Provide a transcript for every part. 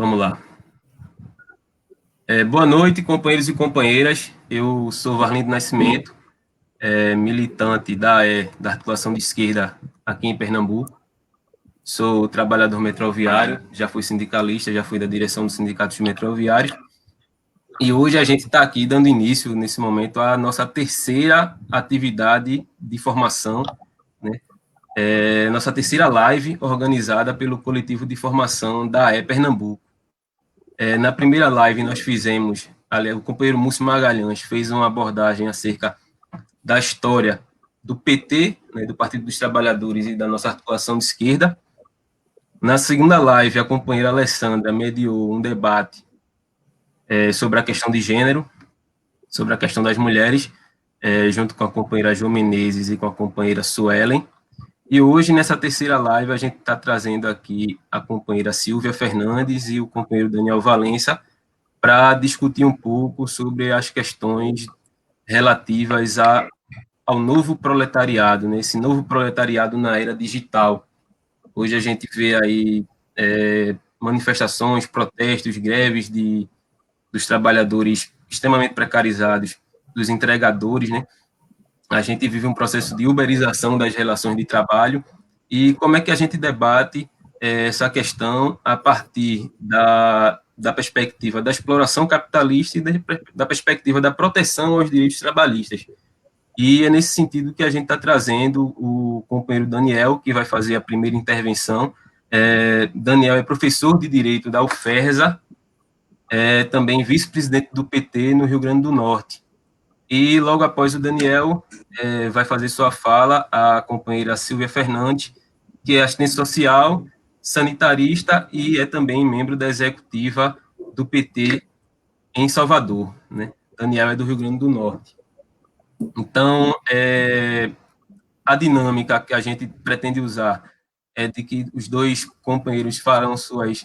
Vamos lá. Boa noite, companheiros e companheiras. Eu sou Varlindo Nascimento, militante da Articulação de Esquerda aqui em Pernambuco. Sou trabalhador metroviário, já fui sindicalista, já fui da direção do Sindicato dos Metroviários. E hoje a gente está aqui dando início, nesse momento, à nossa terceira atividade de formação, né? Nossa terceira live organizada pelo coletivo de formação da Pernambuco. Na primeira live nós fizemos, ali, o companheiro Múcio Magalhães fez uma abordagem acerca da história do PT, né, do Partido dos Trabalhadores e da nossa articulação de esquerda. Na segunda live, a companheira Alessandra mediou um debate sobre a questão de gênero, sobre a questão das mulheres, junto com a companheira João Menezes e com a companheira Suelen. E hoje, nessa terceira live, a gente está trazendo aqui a companheira Silvia Fernandes e o companheiro Daniel Valença para discutir um pouco sobre as questões relativas ao novo proletariado, né? Esse novo proletariado na era digital. Hoje a gente vê aí manifestações, protestos, greves dos trabalhadores extremamente precarizados, dos entregadores, né? A gente vive um processo de uberização das relações de trabalho e como é que a gente debate essa questão a partir da perspectiva da exploração capitalista e da perspectiva da proteção aos direitos trabalhistas. E é nesse sentido que a gente está trazendo o companheiro Daniel, que vai fazer a primeira intervenção. Daniel é professor de Direito da UFERJA, também vice-presidente do PT no Rio Grande do Norte. E logo após o Daniel, vai fazer sua fala a companheira Silvia Fernandes, que é assistente social, sanitarista e é também membro da executiva do PT em Salvador, né? Daniel é do Rio Grande do Norte. Então, a dinâmica que a gente pretende usar é de que os dois companheiros farão suas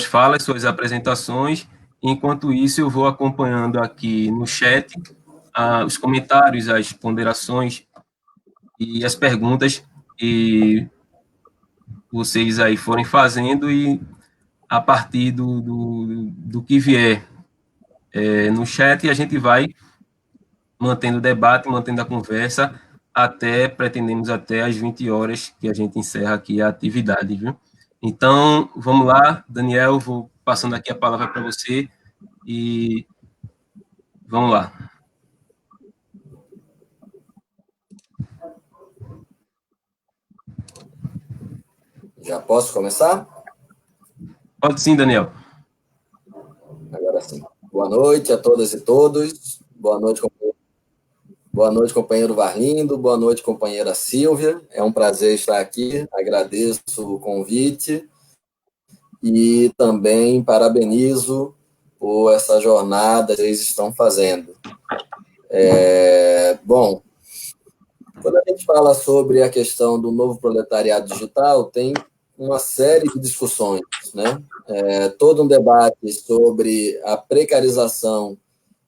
falas, suas apresentações. Enquanto isso, eu vou acompanhando aqui no chat os comentários, as ponderações e as perguntas que vocês aí forem fazendo, e a partir do que vier no chat, a gente vai mantendo o debate, mantendo a conversa, pretendemos até às 20 horas, que a gente encerra aqui a atividade, viu? Então, vamos lá, Daniel, vou passando aqui a palavra para você e vamos lá. Já posso começar? Pode sim, Daniel. Agora sim. Boa noite a todas e todos. Boa noite, companheiro Varlindo. Boa noite, companheira Silvia. É um prazer estar aqui. Agradeço o convite e também parabenizo por essa jornada que vocês estão fazendo. Bom, quando a gente fala sobre a questão do novo proletariado digital, tem uma série de discussões, né? Todo um debate sobre a precarização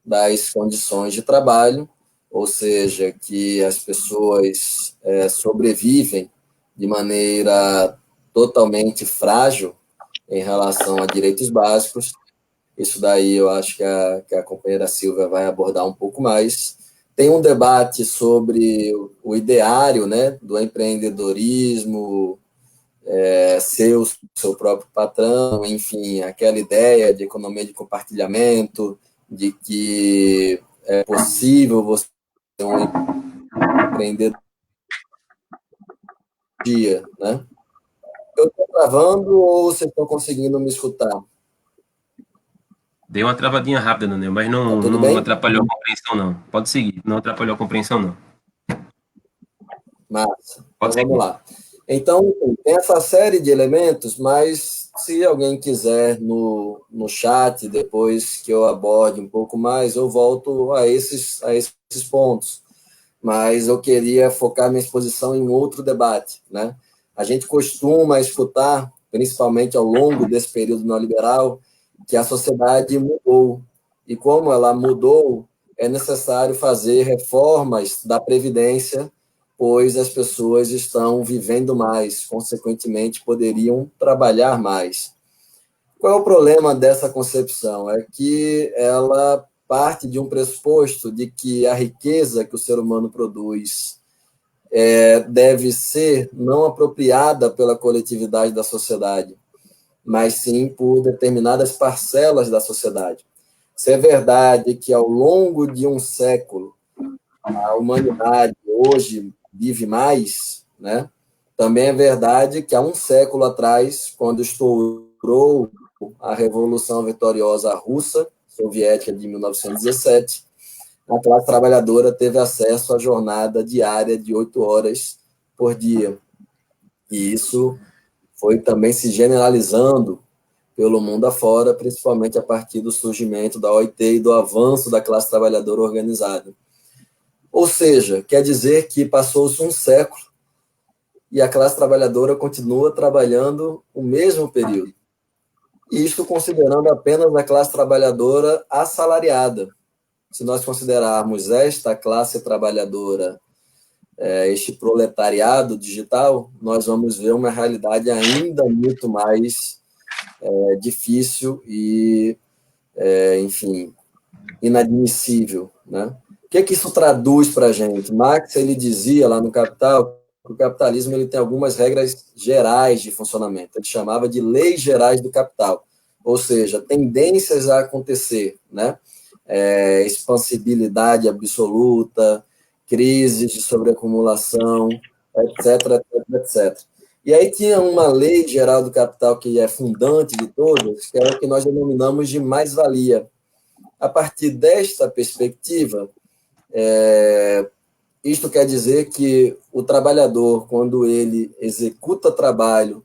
das condições de trabalho, ou seja, que as pessoas sobrevivem de maneira totalmente frágil em relação a direitos básicos. Isso daí eu acho que a companheira Silvia vai abordar um pouco mais. Tem um debate sobre o ideário, né, do empreendedorismo, ser o seu próprio patrão, enfim, aquela ideia de economia de compartilhamento, de que é possível você ser um empreendedor, né? Eu estou travando ou vocês estão conseguindo me escutar? Deu uma travadinha rápida, Daniel, mas não atrapalhou a compreensão, não. Pode seguir, não atrapalhou a compreensão, não. Massa. Então, vamos lá. Então, tem essa série de elementos, mas se alguém quiser no chat, depois que eu aborde um pouco mais, eu volto a esses pontos. Mas eu queria focar minha exposição em outro debate, né? A gente costuma escutar, principalmente ao longo desse período neoliberal, que a sociedade mudou. E como ela mudou, é necessário fazer reformas da Previdência, pois as pessoas estão vivendo mais, consequentemente, poderiam trabalhar mais. Qual é o problema dessa concepção? É que ela parte de um pressuposto de que a riqueza que o ser humano produz deve ser não apropriada pela coletividade da sociedade, mas sim por determinadas parcelas da sociedade. Se é verdade que ao longo de um século a humanidade hoje vive mais, né? Também é verdade que há um século atrás, quando estourou a Revolução Vitoriosa Russa, soviética de 1917, a classe trabalhadora teve acesso à jornada diária de 8 horas por dia. E isso foi também se generalizando pelo mundo afora, principalmente a partir do surgimento da OIT e do avanço da classe trabalhadora organizada. Ou seja, quer dizer que passou-se um século e a classe trabalhadora continua trabalhando o mesmo período. Isto considerando apenas a classe trabalhadora assalariada. Se nós considerarmos esta classe trabalhadora, este proletariado digital, nós vamos ver uma realidade ainda muito mais difícil e, enfim, inadmissível, né? O que isso traduz para a gente? Marx, ele dizia lá no Capital que o capitalismo ele tem algumas regras gerais de funcionamento. Ele chamava de leis gerais do capital, ou seja, tendências a acontecer, né? Expansibilidade absoluta, crises de sobreacumulação, etc, etc, etc. E aí tinha uma lei geral do capital que é fundante de todas, que é o que nós denominamos de mais-valia. A partir desta perspectiva, isto quer dizer que o trabalhador, quando ele executa trabalho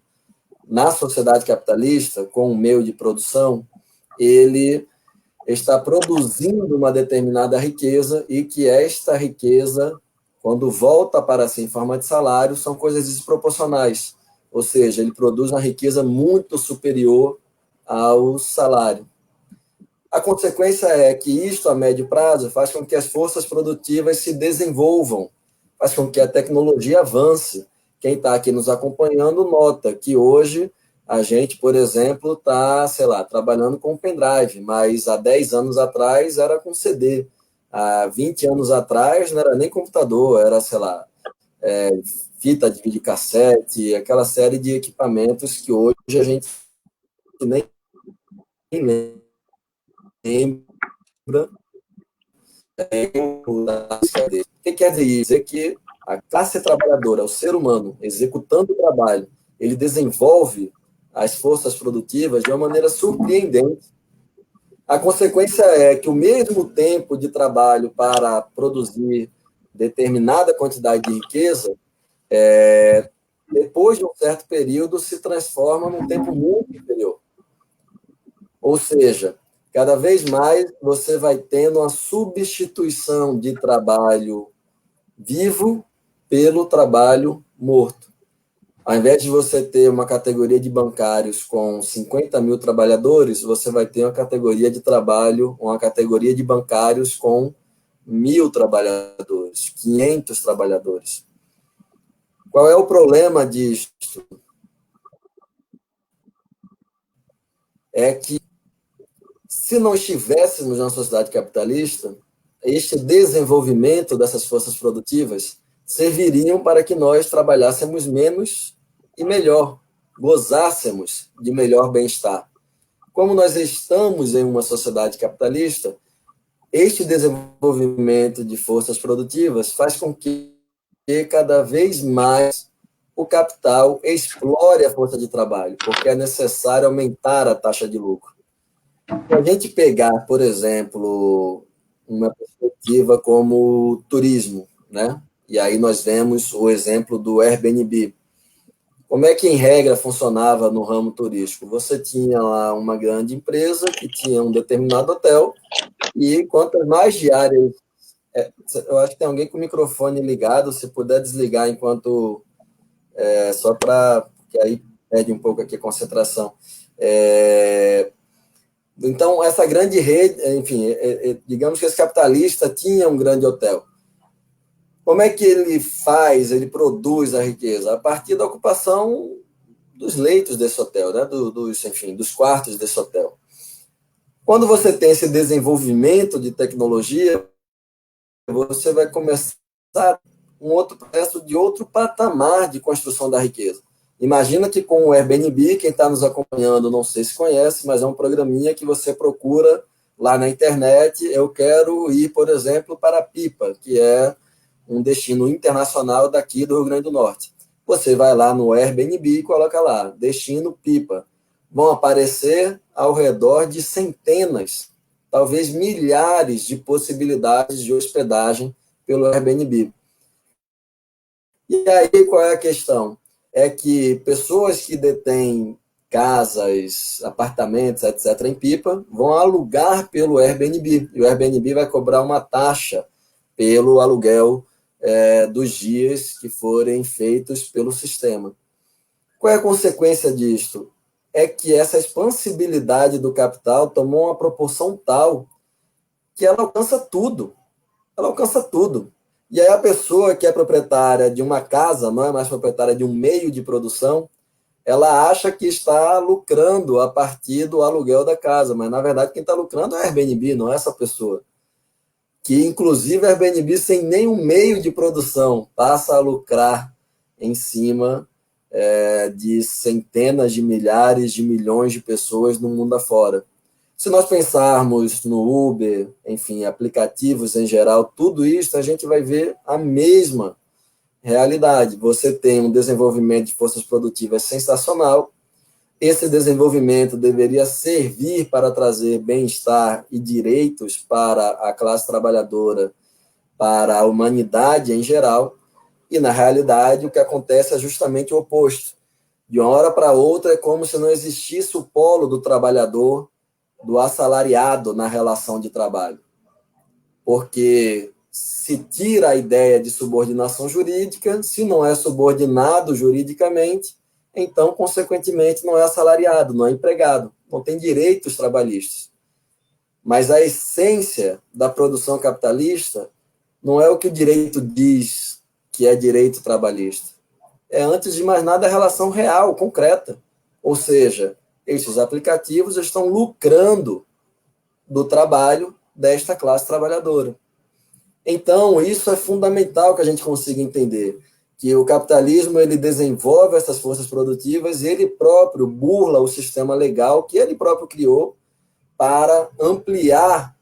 na sociedade capitalista, com um meio de produção, ele está produzindo uma determinada riqueza e que esta riqueza, quando volta para si em forma de salário, são coisas desproporcionais. Ou seja, ele produz uma riqueza muito superior ao salário. A consequência é que isto, a médio prazo, faz com que as forças produtivas se desenvolvam, faz com que a tecnologia avance. Quem está aqui nos acompanhando nota que hoje a gente, por exemplo, está, sei lá, trabalhando com pendrive, mas há 10 anos atrás era com CD. Há 20 anos atrás não era nem computador, era, sei lá, fita de videocassete, aquela série de equipamentos que hoje a gente nem lembra. O que quer dizer que a classe trabalhadora, o ser humano, executando o trabalho, ele desenvolve as forças produtivas de uma maneira surpreendente. A consequência é que o mesmo tempo de trabalho para produzir determinada quantidade de riqueza, depois de um certo período, se transforma num tempo muito inferior. Ou seja, cada vez mais você vai tendo uma substituição de trabalho vivo pelo trabalho morto. Ao invés de você ter uma categoria de bancários com 50 mil trabalhadores, você vai ter uma categoria de trabalho, uma categoria de bancários com 1.000 trabalhadores, 500 trabalhadores. Qual é o problema disso? É que, se não estivéssemos numa sociedade capitalista, este desenvolvimento dessas forças produtivas serviriam para que nós trabalhássemos menos e melhor, gozássemos de melhor bem-estar. Como nós estamos em uma sociedade capitalista, este desenvolvimento de forças produtivas faz com que cada vez mais o capital explore a força de trabalho, porque é necessário aumentar a taxa de lucro. Se a gente pegar, por exemplo, uma perspectiva como turismo, né? E aí nós vemos o exemplo do Airbnb. Como é que, em regra, funcionava no ramo turístico? Você tinha lá uma grande empresa que tinha um determinado hotel e quantas mais diárias... eu acho que tem alguém com o microfone ligado, se puder desligar enquanto... só para... que aí perde um pouco aqui a concentração. Então, essa grande rede, enfim, digamos que esse capitalista tinha um grande hotel. Como é que ele produz a riqueza? A partir da ocupação dos leitos desse hotel, né? Dos quartos desse hotel. Quando você tem esse desenvolvimento de tecnologia, você vai começar um outro processo de outro patamar de construção da riqueza. Imagina que com o Airbnb, quem está nos acompanhando, não sei se conhece, mas é um programinha que você procura lá na internet. Eu quero ir, por exemplo, para Pipa, que é um destino internacional daqui do Rio Grande do Norte. Você vai lá no Airbnb e coloca lá, destino Pipa. Vão aparecer ao redor de centenas, talvez milhares de possibilidades de hospedagem pelo Airbnb. E aí, qual é a questão? É que pessoas que detêm casas, apartamentos, etc., em Pipa, vão alugar pelo Airbnb. E o Airbnb vai cobrar uma taxa pelo aluguel dos dias que forem feitos pelo sistema. Qual é a consequência disto? É que essa expansibilidade do capital tomou uma proporção tal que ela alcança tudo. Ela alcança tudo. E aí a pessoa que é proprietária de uma casa, não é mais proprietária de um meio de produção, ela acha que está lucrando a partir do aluguel da casa, mas na verdade quem está lucrando é a Airbnb, não é essa pessoa. Que inclusive a Airbnb sem nenhum meio de produção passa a lucrar em cima de centenas de milhares de milhões de pessoas no mundo afora. Se nós pensarmos no Uber, enfim, aplicativos em geral, tudo isso a gente vai ver a mesma realidade. Você tem um desenvolvimento de forças produtivas sensacional. Esse desenvolvimento deveria servir para trazer bem-estar e direitos para a classe trabalhadora, para a humanidade em geral. E, na realidade, o que acontece é justamente o oposto. De uma hora para outra, é como se não existisse o polo do trabalhador, do assalariado na relação de trabalho. Porque se tira a ideia de subordinação jurídica, se não é subordinado juridicamente, então, consequentemente, não é assalariado, não é empregado, não tem direitos trabalhistas. Mas a essência da produção capitalista não é o que o direito diz que é direito trabalhista. É, antes de mais nada, a relação real, concreta. Ou seja, esses aplicativos estão lucrando do trabalho desta classe trabalhadora. Então, isso é fundamental que a gente consiga entender, que o capitalismo ele desenvolve essas forças produtivas e ele próprio burla o sistema legal que ele próprio criou para ampliar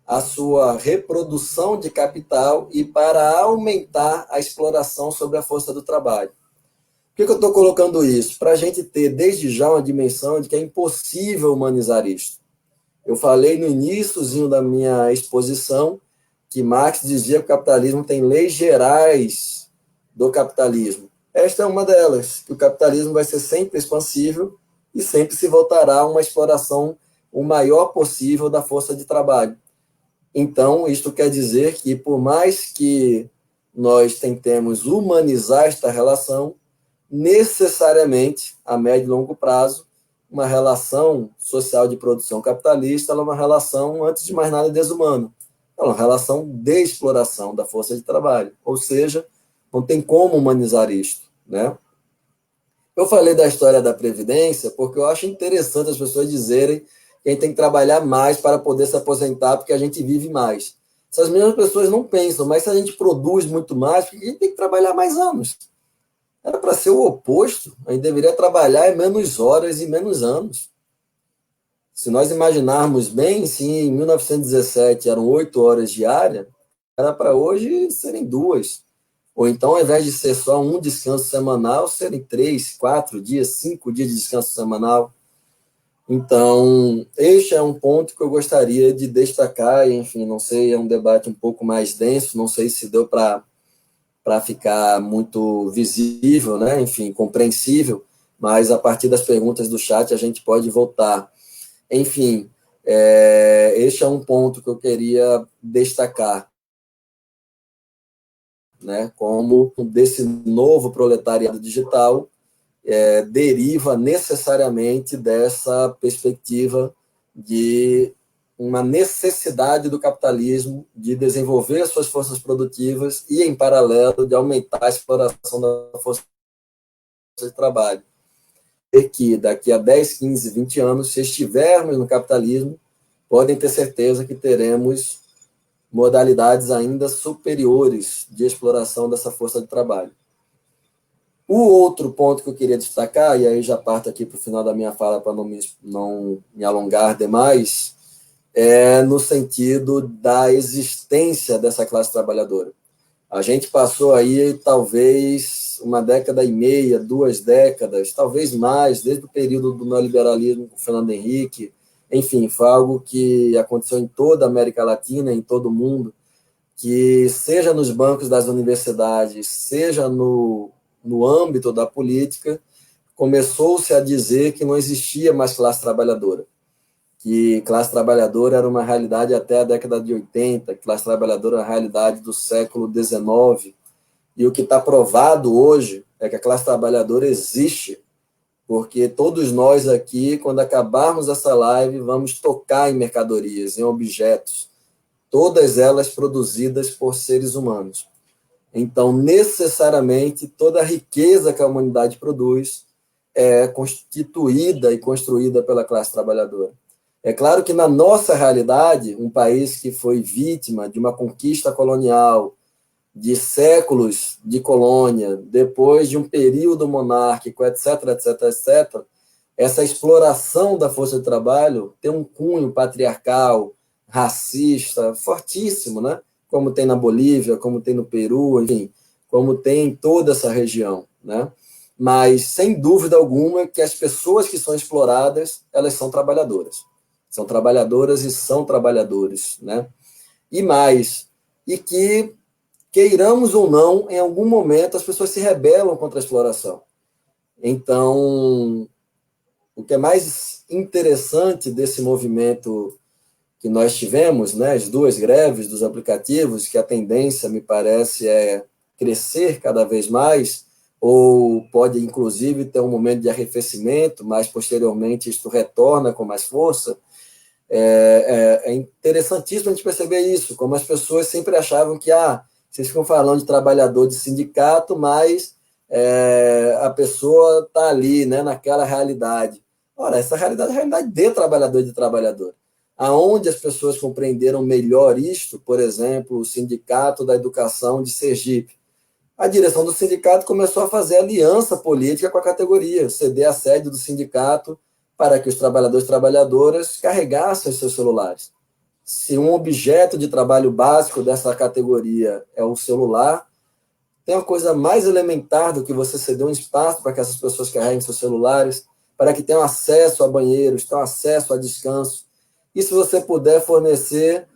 a sua reprodução de capital e para aumentar a exploração sobre a força do trabalho. Por que eu estou colocando isso? Para a gente ter desde já uma dimensão de que é impossível humanizar isso. Eu falei no iníciozinho da minha exposição que Marx dizia que o capitalismo tem leis gerais do capitalismo. Esta é uma delas, que o capitalismo vai ser sempre expansível e sempre se voltará a uma exploração o maior possível da força de trabalho. Então, isto quer dizer que, por mais que nós tentemos humanizar esta relação, necessariamente, a médio e longo prazo, uma relação social de produção capitalista ela é uma relação, antes de mais nada, desumana. É uma relação de exploração da força de trabalho. Ou seja, não tem como humanizar isto, né? Eu falei da história da Previdência porque eu acho interessante as pessoas dizerem que a gente tem que trabalhar mais para poder se aposentar porque a gente vive mais. Essas mesmas pessoas não pensam, mas se a gente produz muito mais, porque a gente tem que trabalhar mais anos. Era para ser o oposto. A gente deveria trabalhar em menos horas e menos anos. Se nós imaginarmos bem, se em 1917 eram 8 horas diárias, era para hoje serem 2. Ou então, ao invés de ser só um descanso semanal, serem 3, 4 dias, 5 dias de descanso semanal. Então, este é um ponto que eu gostaria de destacar. Enfim, não sei, é um debate um pouco mais denso, não sei se deu para ficar muito visível, né? Enfim, compreensível, mas a partir das perguntas do chat a gente pode voltar. Enfim, este é um ponto que eu queria destacar, né? Como desse novo proletariado digital deriva necessariamente dessa perspectiva de uma necessidade do capitalismo de desenvolver suas forças produtivas e, em paralelo, de aumentar a exploração da força de trabalho. que daqui a 10, 15, 20 anos, se estivermos no capitalismo, podem ter certeza que teremos modalidades ainda superiores de exploração dessa força de trabalho. O outro ponto que eu queria destacar, e aí já parto aqui para o final da minha fala para não me alongar demais, é no sentido da existência dessa classe trabalhadora. A gente passou aí talvez uma década e meia, 2 décadas, talvez mais, desde o período do neoliberalismo com Fernando Henrique, enfim, foi algo que aconteceu em toda a América Latina, em todo o mundo, que seja nos bancos das universidades, seja no âmbito da política, começou-se a dizer que não existia mais classe trabalhadora, que classe trabalhadora era uma realidade até a década de 80, classe trabalhadora era uma realidade do século XIX, e o que está provado hoje é que a classe trabalhadora existe, porque todos nós aqui, quando acabarmos essa live, vamos tocar em mercadorias, em objetos, todas elas produzidas por seres humanos. Então, necessariamente, toda a riqueza que a humanidade produz é constituída e construída pela classe trabalhadora. É claro que, na nossa realidade, um país que foi vítima de uma conquista colonial, de séculos de colônia, depois de um período monárquico, etc., etc., etc., essa exploração da força de trabalho tem um cunho patriarcal, racista, fortíssimo, né? Como tem na Bolívia, como tem no Peru, enfim, como tem em toda essa região, né? Mas, sem dúvida alguma, que as pessoas que são exploradas, elas são trabalhadoras. São trabalhadoras e são trabalhadores, né? E mais, e que, queiramos ou não, em algum momento as pessoas se rebelam contra a exploração. Então, o que é mais interessante desse movimento que nós tivemos, né, as 2 greves dos aplicativos, que a tendência, me parece, é crescer cada vez mais, ou pode, inclusive, ter um momento de arrefecimento, mas, posteriormente, isto retorna com mais força. É interessantíssimo a gente perceber isso, como as pessoas sempre achavam que, vocês ficam falando de trabalhador de sindicato, mas a pessoa está ali, né, naquela realidade. Ora, essa realidade é a realidade de trabalhador e de trabalhadora. Aonde as pessoas compreenderam melhor isto, por exemplo, o Sindicato da Educação de Sergipe. A direção do sindicato começou a fazer aliança política com a categoria, ceder a sede do sindicato para que os trabalhadores e trabalhadoras carregassem os seus celulares. Se um objeto de trabalho básico dessa categoria é o celular, tem uma coisa mais elementar do que você ceder um espaço para que essas pessoas carreguem seus celulares, para que tenham acesso a banheiros, tenham acesso a descanso. E se você puder fornecer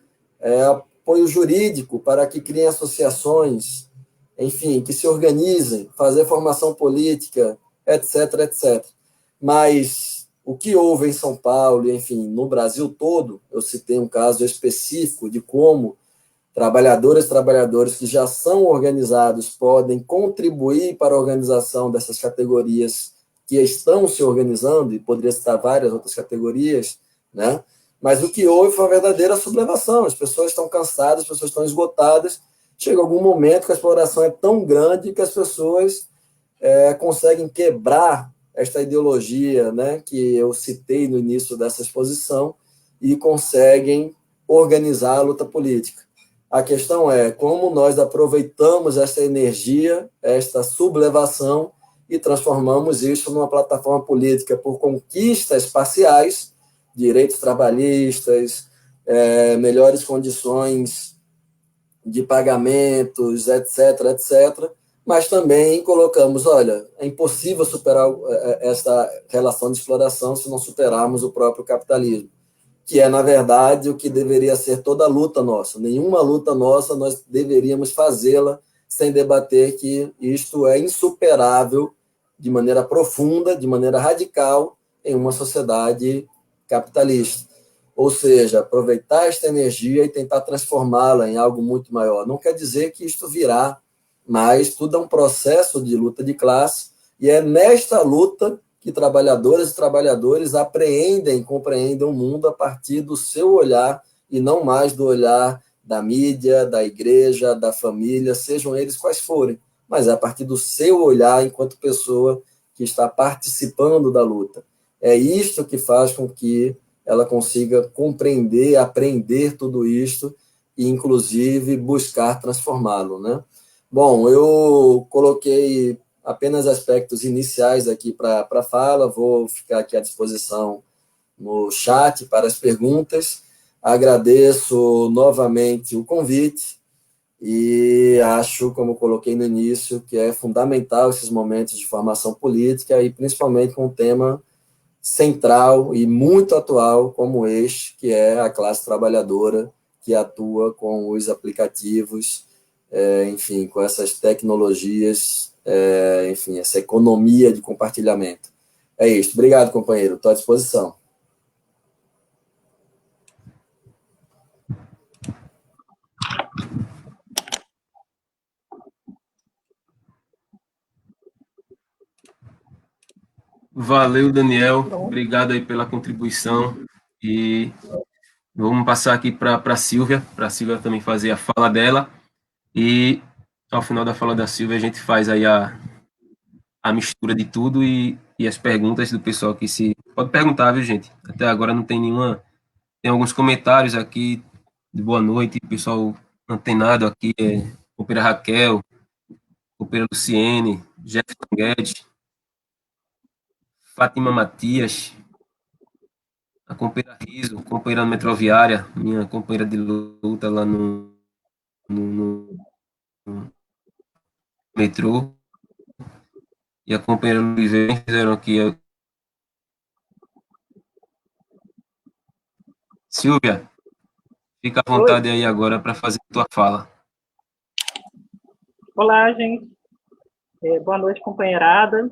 apoio jurídico para que criem associações, enfim, que se organizem, fazer formação política, etc., etc. Mas o que houve em São Paulo, enfim, no Brasil todo, eu citei um caso específico de como trabalhadoras e trabalhadores que já são organizados podem contribuir para a organização dessas categorias que estão se organizando, e poderia citar várias outras categorias, né? Mas o que houve foi uma verdadeira sublevação. As pessoas estão cansadas, as pessoas estão esgotadas. Chega algum momento que a exploração é tão grande que as pessoas conseguem quebrar esta ideologia, né, que eu citei no início dessa exposição, e conseguem organizar a luta política. A questão é como nós aproveitamos essa energia, esta sublevação, e transformamos isso numa plataforma política por conquistas parciais, direitos trabalhistas, melhores condições de pagamentos, etc., etc., mas também colocamos, olha, é impossível superar essa relação de exploração se não superarmos o próprio capitalismo, que é, na verdade, o que deveria ser toda luta nossa. Nenhuma luta nossa nós deveríamos fazê-la sem debater que isto é insuperável de maneira profunda, de maneira radical, em uma sociedade capitalista. Ou seja, aproveitar esta energia e tentar transformá-la em algo muito maior. Não quer dizer que isto virá, mas tudo é um processo de luta de classe, e é nesta luta que trabalhadoras e trabalhadores apreendem e compreendem o mundo a partir do seu olhar, e não mais do olhar da mídia, da igreja, da família, sejam eles quais forem, mas é a partir do seu olhar enquanto pessoa que está participando da luta. É isto que faz com que ela consiga compreender, aprender tudo isto e, inclusive, buscar transformá-lo, né? Bom, eu coloquei apenas aspectos iniciais aqui para a fala, vou ficar aqui à disposição no chat para as perguntas. Agradeço novamente o convite e acho, como coloquei no início, que é fundamental esses momentos de formação política e principalmente com um tema central e muito atual como este, que é a classe trabalhadora que atua com os aplicativos, enfim, com essas tecnologias, enfim, essa economia de compartilhamento. É isso. Obrigado, companheiro. Estou à disposição. Valeu, Daniel. Obrigado aí pela contribuição. E vamos passar aqui para a Silvia também fazer a fala dela. E ao final da fala da Silvia, a gente faz aí a mistura de tudo e as perguntas do pessoal que se... Pode perguntar, viu, gente? Até agora não tem nenhuma... Tem alguns comentários aqui de boa noite, pessoal antenado aqui, companheira Raquel, companheira Luciene, Jefferson Guedes, Fátima Matias, a companheira Riso, companheira metroviária, minha companheira de luta lá no metrô, e a companheira Luiz fizeram aqui. Silvia, fica à vontade aí agora para fazer a tua fala. Olá, gente. Boa noite, companheirada.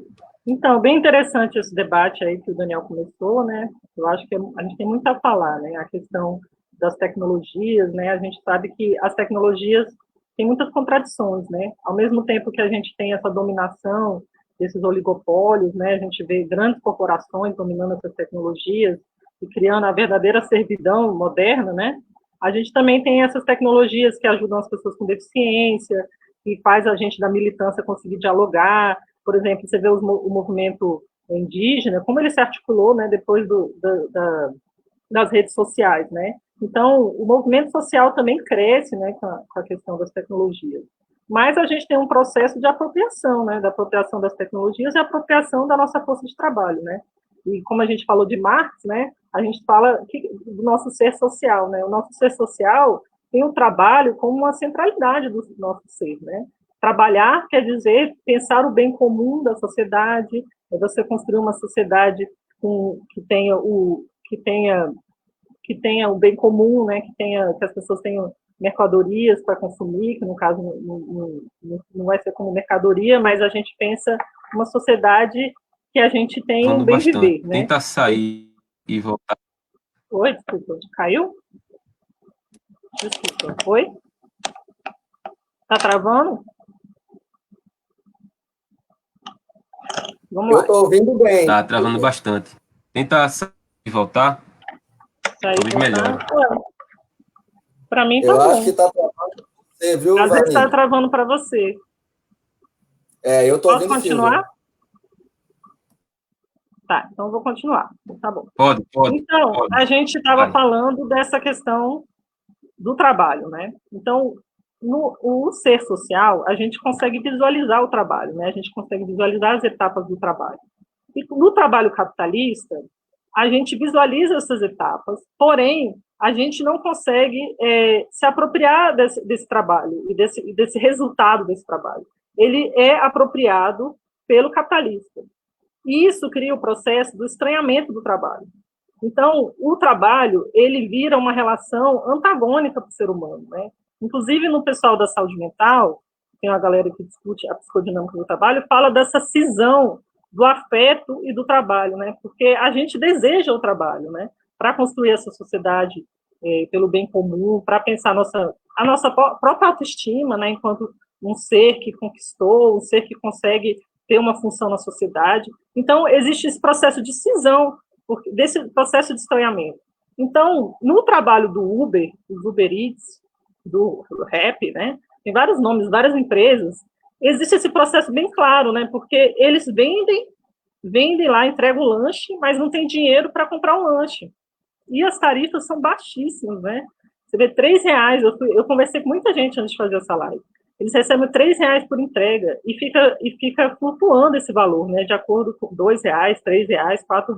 Então, bem interessante esse debate aí que o Daniel começou, né? Eu acho que a gente tem muito a falar, né? A questão das tecnologias, né? A gente sabe que as tecnologias têm muitas contradições, né? Ao mesmo tempo que a gente tem essa dominação desses oligopólios, né? A gente vê grandes corporações dominando essas tecnologias e criando a verdadeira servidão moderna, né? A gente também tem essas tecnologias que ajudam as pessoas com deficiência, que faz a gente da militância conseguir dialogar. Por exemplo, você vê o movimento indígena, como ele se articulou, né, depois das redes sociais, né? Então, o movimento social também cresce, né, com a questão das tecnologias. Mas a gente tem um processo de apropriação, né, da apropriação das tecnologias e apropriação da nossa força de trabalho, né? E como a gente falou de Marx, né, a gente fala do nosso ser social, né? O nosso ser social tem o trabalho como uma centralidade do nosso ser, né? Trabalhar quer dizer pensar o bem comum da sociedade, é você construir uma sociedade que tenha o bem comum, né? Que as pessoas tenham mercadorias para consumir, que no caso não vai ser como mercadoria, mas a gente pensa uma sociedade que a gente tem um bem viver, né? Tenta sair e voltar. Oi, desculpa, caiu? Desculpa, oi? Tá travando? Vamos lá. Eu estou ouvindo bem. Tá travando bastante. Tenta sair e voltar. Talvez melhor. Para mim tá bom. Eu bom. acho que tá travando para você, viu, Às vezes tá travando para você. Eu estou ouvindo. Posso continuar? Tá, então eu vou continuar. Tá bom. Pode. Então, a gente estava falando dessa questão do trabalho, né? Então, no ser social, a gente consegue visualizar o trabalho, né? A gente consegue visualizar as etapas do trabalho. E no trabalho capitalista, a gente visualiza essas etapas, porém, a gente não consegue se apropriar desse trabalho e desse resultado desse trabalho. Ele é apropriado pelo capitalista. E isso cria o processo do estranhamento do trabalho. Então, o trabalho, ele vira uma relação antagônica para o ser humano, né? Inclusive, no pessoal da saúde mental, tem uma galera que discute a psicodinâmica do trabalho, fala dessa cisão do afeto e do trabalho, né? Porque a gente deseja o trabalho, né? Para construir essa sociedade pelo bem comum, para pensar a nossa própria autoestima, né? Enquanto um ser que conquistou, um ser que consegue ter uma função na sociedade. Então, existe esse processo de cisão, desse processo de estranhamento. Então, no trabalho do Uber, dos Uber Eats, do Rap, né? Tem vários nomes, várias empresas, existe esse processo bem claro, né? Porque eles vendem vendem lá, entregam o lanche, mas não tem dinheiro para comprar um lanche. E as tarifas são baixíssimas, né? Você vê R$ 3, eu conversei com muita gente antes de fazer essa live. Eles recebem R$ 3 por entrega e fica flutuando esse valor, né? De acordo com R$ 2, R$ 3, R$ 4.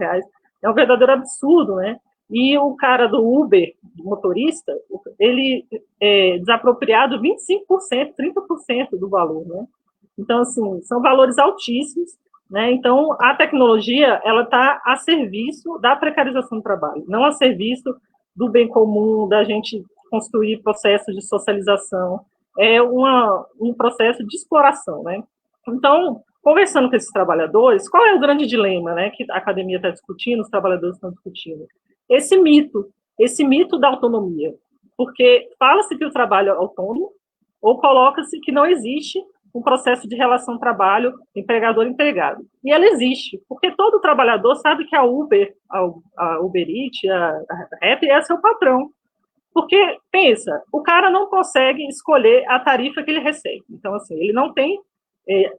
É um verdadeiro absurdo, né? E o cara do Uber, motorista, ele é desapropriado 25%, 30% do valor, né? Então, assim, são valores altíssimos, né? Então, a tecnologia, ela está a serviço da precarização do trabalho, não a serviço do bem comum, da gente construir processos de socialização. É um processo de exploração, né? Então, conversando com esses trabalhadores, qual é o grande dilema, né, que a academia está discutindo, os trabalhadores estão discutindo? Esse mito da autonomia, porque fala-se que o trabalho é autônomo, ou coloca-se que não existe um processo de relação trabalho empregador-empregado. E ela existe, porque todo trabalhador sabe que a Uber Eats, a Rappi é seu patrão. Porque, pensa, o cara não consegue escolher a tarifa que ele recebe. Então, assim, ele não tem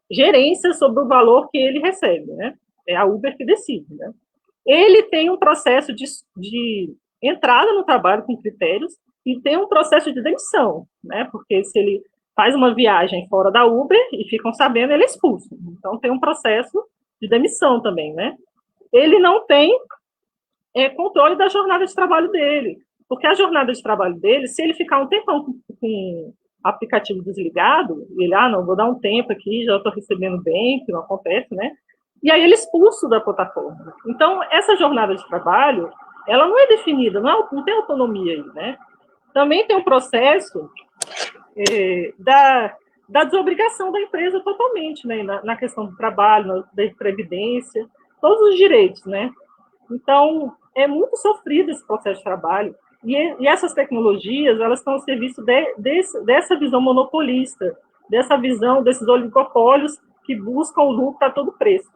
gerência sobre o valor que ele recebe, né? É a Uber que decide, né? Ele tem um processo de entrada no trabalho com critérios e tem um processo de demissão, né? Porque se ele faz uma viagem fora da Uber e ficam sabendo, ele é expulso. Então, tem um processo de demissão também, né? Ele não tem controle da jornada de trabalho dele, porque a jornada de trabalho dele, se ele ficar um tempão com o aplicativo desligado, ele, não, vou dar um tempo aqui, já estou recebendo bem, que não acontece, né? E aí ele é expulso da plataforma. Então, essa jornada de trabalho, ela não é definida, não tem autonomia aí, né? Também tem um processo da desobrigação da empresa totalmente, né? Na questão do trabalho, da previdência, todos os direitos, né? Então, é muito sofrido esse processo de trabalho. E essas tecnologias, elas estão ao serviço dessa visão monopolista, dessa visão desses oligopólios que buscam o lucro a todo preço.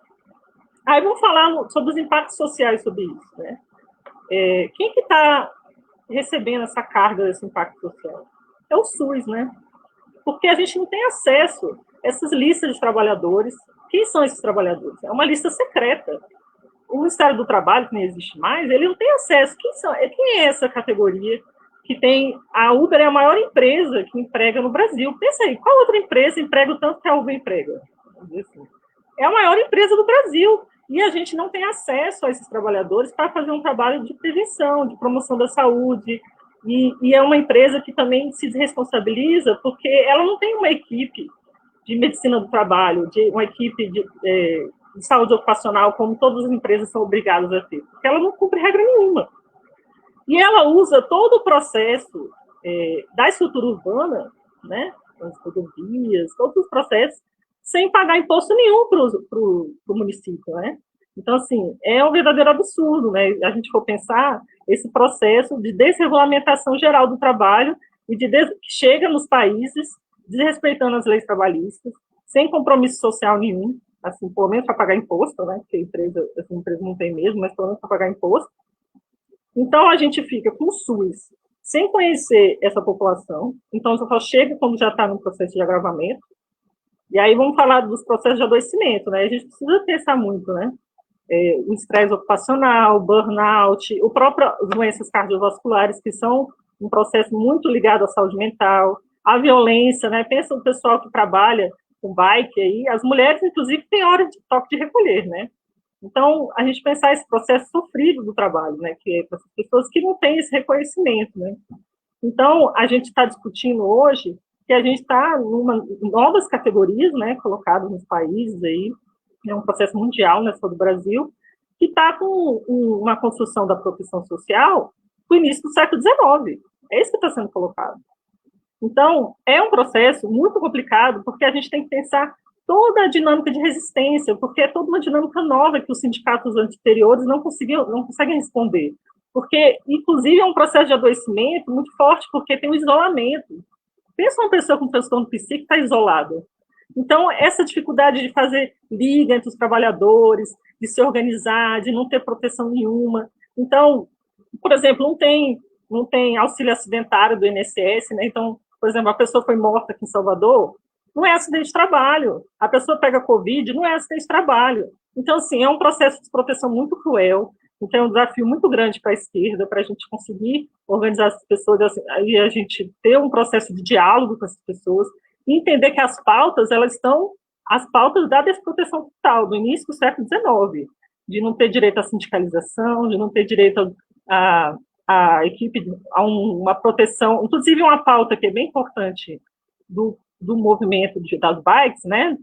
Aí vamos falar sobre os impactos sociais sobre isso, né? Quem que está recebendo essa carga desse impacto social? É o SUS, né? Porque a gente não tem acesso a essas listas de trabalhadores. Quem são esses trabalhadores? É uma lista secreta. O Ministério do Trabalho, que nem existe mais, ele não tem acesso. Quem é essa categoria que tem... A Uber é a maior empresa que emprega no Brasil. Pensa aí, qual outra empresa emprega o tanto que a Uber emprega? É a maior empresa do Brasil. E a gente não tem acesso a esses trabalhadores para fazer um trabalho de prevenção, de promoção da saúde. E é uma empresa que também se desresponsabiliza porque ela não tem uma equipe de medicina do trabalho, uma equipe de saúde ocupacional, como todas as empresas são obrigadas a ter, porque ela não cumpre regra nenhuma. E ela usa todo o processo da estrutura urbana, né, as rodovias, todos os processos, sem pagar imposto nenhum para o município, né? Então, assim, é um verdadeiro absurdo, né? A gente for pensar esse processo de desregulamentação geral do trabalho e que chega nos países desrespeitando as leis trabalhistas, sem compromisso social nenhum, assim, pelo menos para pagar imposto, né? Porque essa empresa não tem mesmo, mas pelo menos para pagar imposto. Então, a gente fica com o SUS sem conhecer essa população, então só chega quando já está no processo de agravamento. E aí vamos falar dos processos de adoecimento, né? A gente precisa pensar muito, né? O estresse ocupacional, burnout, as próprias doenças cardiovasculares, que são um processo muito ligado à saúde mental, a violência, né? Pensa o pessoal que trabalha com bike aí, as mulheres, inclusive, têm hora de toque de recolher, né? Então, a gente pensar esse processo sofrido do trabalho, né? Que é para as pessoas que não têm esse reconhecimento, né? Então, a gente está discutindo hoje que a gente está em novas categorias, né, colocadas nos países aí, é um processo mundial, não é só do Brasil, que está com uma construção da profissão social do início do século XIX. É isso que está sendo colocado. Então, é um processo muito complicado, porque a gente tem que pensar toda a dinâmica de resistência, porque é toda uma dinâmica nova que os sindicatos anteriores não conseguem responder. Porque, inclusive, é um processo de adoecimento muito forte, porque tem um isolamento. Pensa uma pessoa com transtorno psíquico que está isolada. Então, essa dificuldade de fazer liga entre os trabalhadores, de se organizar, de não ter proteção nenhuma. Então, por exemplo, não tem auxílio acidentário do INSS, né? Então, por exemplo, a pessoa foi morta aqui em Salvador, não é acidente de trabalho. A pessoa pega Covid, não é acidente de trabalho. Então, assim, é um processo de proteção muito cruel, então é um desafio muito grande para a esquerda, para a gente conseguir organizar as pessoas, assim, aí a gente ter um processo de diálogo com essas pessoas, e entender que as pautas, elas estão, as pautas da desproteção total, do início do século XIX, de não ter direito à sindicalização, de não ter direito a equipe, a uma proteção, inclusive uma pauta que é bem importante do movimento das bikes, né?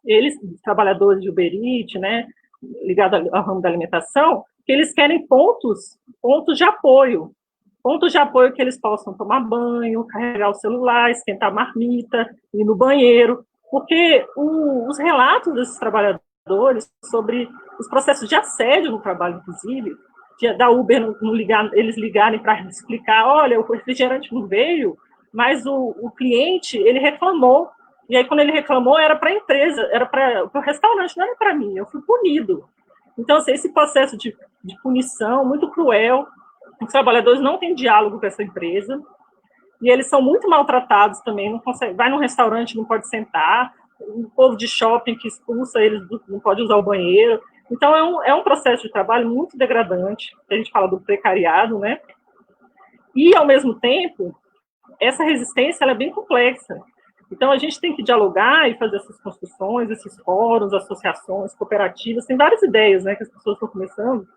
Eles, trabalhadores de Uber Eats, né, ligados ao ramo da alimentação, que eles querem pontos de apoio que eles possam tomar banho, carregar o celular, esquentar a marmita, ir no banheiro, porque os relatos desses trabalhadores sobre os processos de assédio no trabalho, inclusive, da Uber não ligar, eles ligarem para explicar, olha, o refrigerante não veio, mas o cliente, ele reclamou, e aí quando ele reclamou, era para a empresa, era para o restaurante, não era para mim, eu fui punido. Então, assim, esse processo de punição muito cruel, os trabalhadores não têm diálogo com essa empresa, e eles são muito maltratados também, não consegue, vai num restaurante, não pode sentar, o povo de shopping que expulsa eles, não pode usar o banheiro. Então, é um processo de trabalho muito degradante, a gente fala do precariado, né? E, ao mesmo tempo, essa resistência ela é bem complexa. Então, a gente tem que dialogar e fazer essas construções, esses fóruns, associações, cooperativas, tem várias ideias, né, que as pessoas estão começando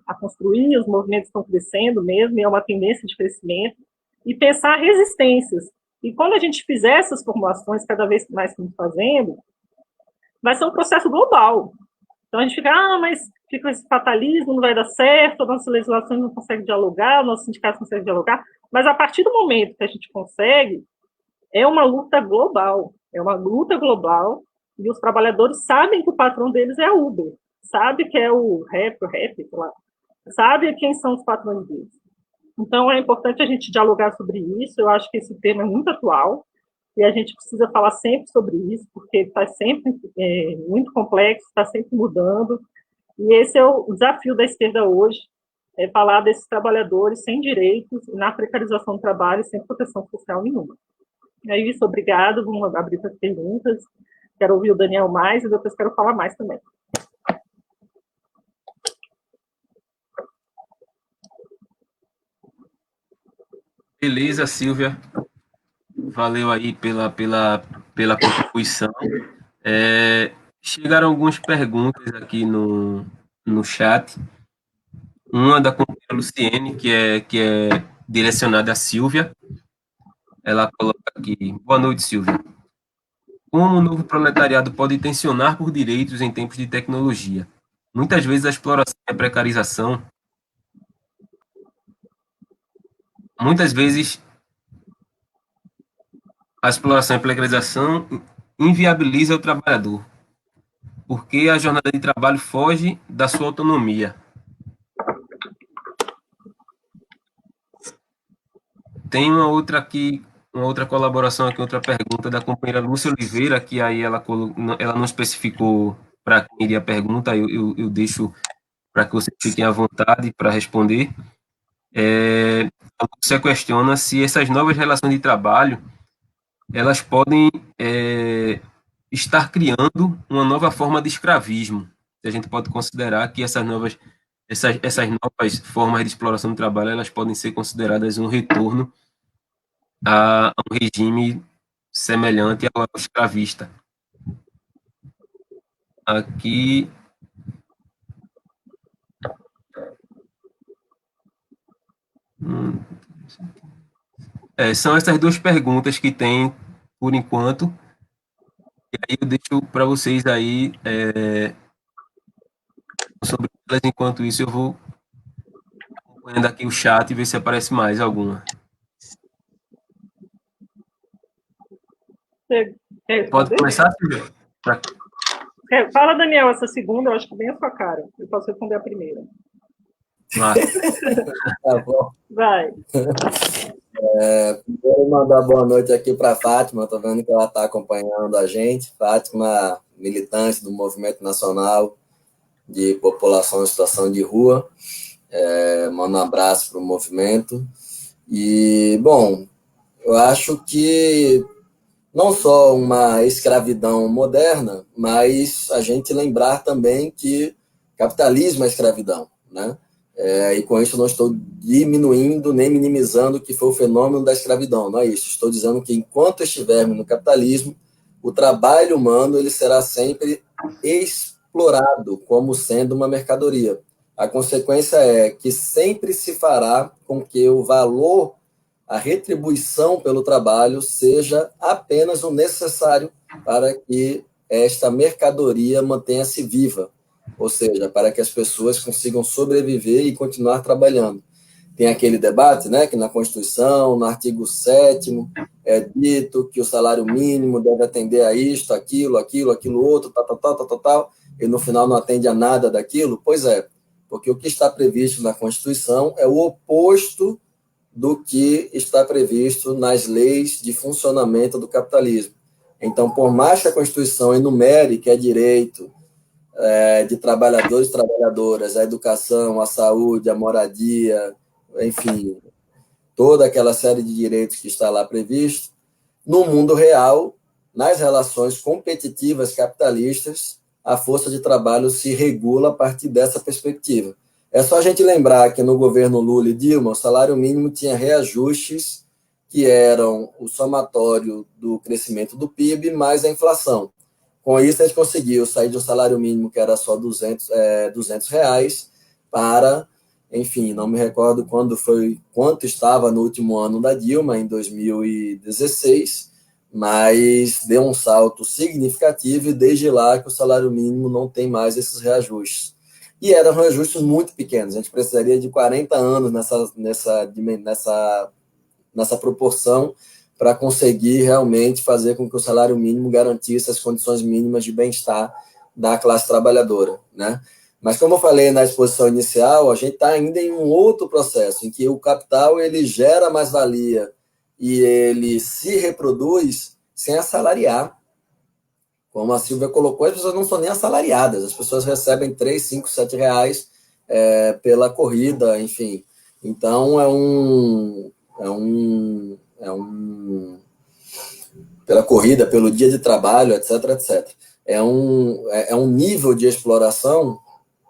a construir, os movimentos estão crescendo mesmo, e é uma tendência de crescimento, e pensar resistências. E quando a gente fizer essas formulações, cada vez mais que estamos fazendo, vai ser um processo global. Então, a gente fica, mas fica esse fatalismo, não vai dar certo, a nossa legislação não consegue dialogar, o nosso sindicato não consegue dialogar, mas a partir do momento que a gente consegue, é uma luta global, e os trabalhadores sabem que o patrão deles é a Uber, sabe que é o rap, sabe quem são os patrões deles. Então, é importante a gente dialogar sobre isso, eu acho que esse tema é muito atual, e a gente precisa falar sempre sobre isso, porque está sempre muito complexo, está sempre mudando, e esse é o desafio da esquerda hoje, é falar desses trabalhadores sem direitos, na precarização do trabalho, sem proteção social nenhuma. É isso, obrigado, vamos abrir para as perguntas, quero ouvir o Daniel mais, e depois quero falar mais também. Beleza, Silvia. Valeu aí pela contribuição. Chegaram algumas perguntas aqui no chat. Uma da companheira Luciene, que é direcionada a Silvia. Ela coloca aqui: boa noite, Silvia. Como o novo proletariado pode tensionar por direitos em tempos de tecnologia? Muitas vezes a exploração e a precarização, inviabiliza o trabalhador, porque a jornada de trabalho foge da sua autonomia. Tem uma outra colaboração aqui, outra pergunta da companheira Lúcia Oliveira, que aí ela não especificou para quem iria a pergunta, eu deixo para que vocês fiquem à vontade para responder. A Lúcia questiona se essas novas relações de trabalho elas podem estar criando uma nova forma de escravismo. A gente pode considerar que essas novas formas de exploração do trabalho elas podem ser consideradas um retorno a um regime semelhante ao escravista. Aqui são essas duas perguntas que tem por enquanto. E aí eu deixo para vocês aí sobre elas. Enquanto isso, eu vou acompanhando aqui o chat e ver se aparece mais alguma. Pode começar, Silvia? Fala, Daniel, essa segunda, eu acho que bem a sua cara. Eu posso responder a primeira. Tá bom. Vai. Vou mandar boa noite aqui para a Fátima, estou vendo que ela está acompanhando a gente. Fátima, militante do Movimento Nacional de População em Situação de Rua. Mando um abraço para o movimento. E, bom, eu acho que não só uma escravidão moderna, mas a gente lembrar também que capitalismo é escravidão, né? E com isso não estou diminuindo nem minimizando o que foi o fenômeno da escravidão, não é isso. Estou dizendo que enquanto estivermos no capitalismo, o trabalho humano ele será sempre explorado como sendo uma mercadoria. A consequência é que sempre se fará com que o valor, a retribuição pelo trabalho seja apenas o necessário para que esta mercadoria mantenha-se viva, ou seja, para que as pessoas consigam sobreviver e continuar trabalhando. Tem aquele debate, né, que na Constituição, no artigo 7º, é dito que o salário mínimo deve atender a isto, aquilo outro, tal, e no final não atende a nada daquilo. Pois é, porque o que está previsto na Constituição é o oposto do que está previsto nas leis de funcionamento do capitalismo. Então, por mais que a Constituição enumere que é direito de trabalhadores e trabalhadoras, a educação, a saúde, a moradia, enfim, toda aquela série de direitos que está lá previsto, no mundo real, nas relações competitivas capitalistas, a força de trabalho se regula a partir dessa perspectiva. É só a gente lembrar que no governo Lula e Dilma, o salário mínimo tinha reajustes que eram o somatório do crescimento do PIB mais a inflação. Com isso, a gente conseguiu sair de um salário mínimo que era só R$ 200 para, enfim, não me recordo quanto estava no último ano da Dilma, em 2016, mas deu um salto significativo e desde lá que o salário mínimo não tem mais esses reajustes. E eram reajustes muito pequenos, a gente precisaria de 40 anos nessa proporção para conseguir realmente fazer com que o salário mínimo garantisse as condições mínimas de bem-estar da classe trabalhadora, né? Mas como eu falei na exposição inicial, a gente está ainda em um outro processo, em que o capital ele gera mais-valia e ele se reproduz sem assalariar. Como a Silvia colocou, as pessoas não são nem assalariadas, as pessoas recebem 3, 5, 7 reais pela corrida, enfim. Então, pela corrida, pelo dia de trabalho, etc, etc. É um nível de exploração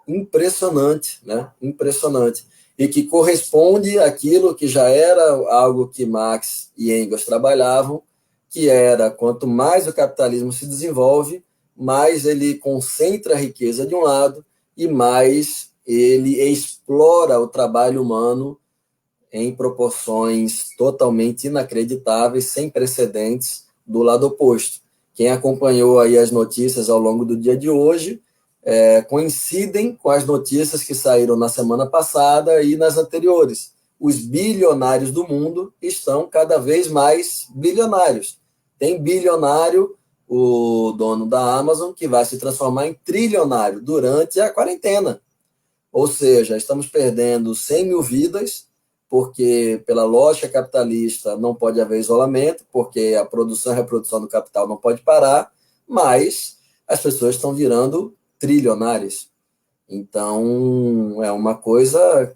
impressionante, né? Impressionante. E que corresponde àquilo que já era algo que Marx e Engels trabalhavam, que era quanto mais o capitalismo se desenvolve, mais ele concentra a riqueza de um lado e mais ele explora o trabalho humano em proporções totalmente inacreditáveis, sem precedentes, do lado oposto. Quem acompanhou aí as notícias ao longo do dia de hoje coincidem com as notícias que saíram na semana passada e nas anteriores. Os bilionários do mundo estão cada vez mais bilionários. Tem bilionário, o dono da Amazon, que vai se transformar em trilionário durante a quarentena. Ou seja, estamos perdendo 100 mil vidas, porque pela lógica capitalista não pode haver isolamento, porque a produção e a reprodução do capital não pode parar, mas as pessoas estão virando trilionários. Então, é uma coisa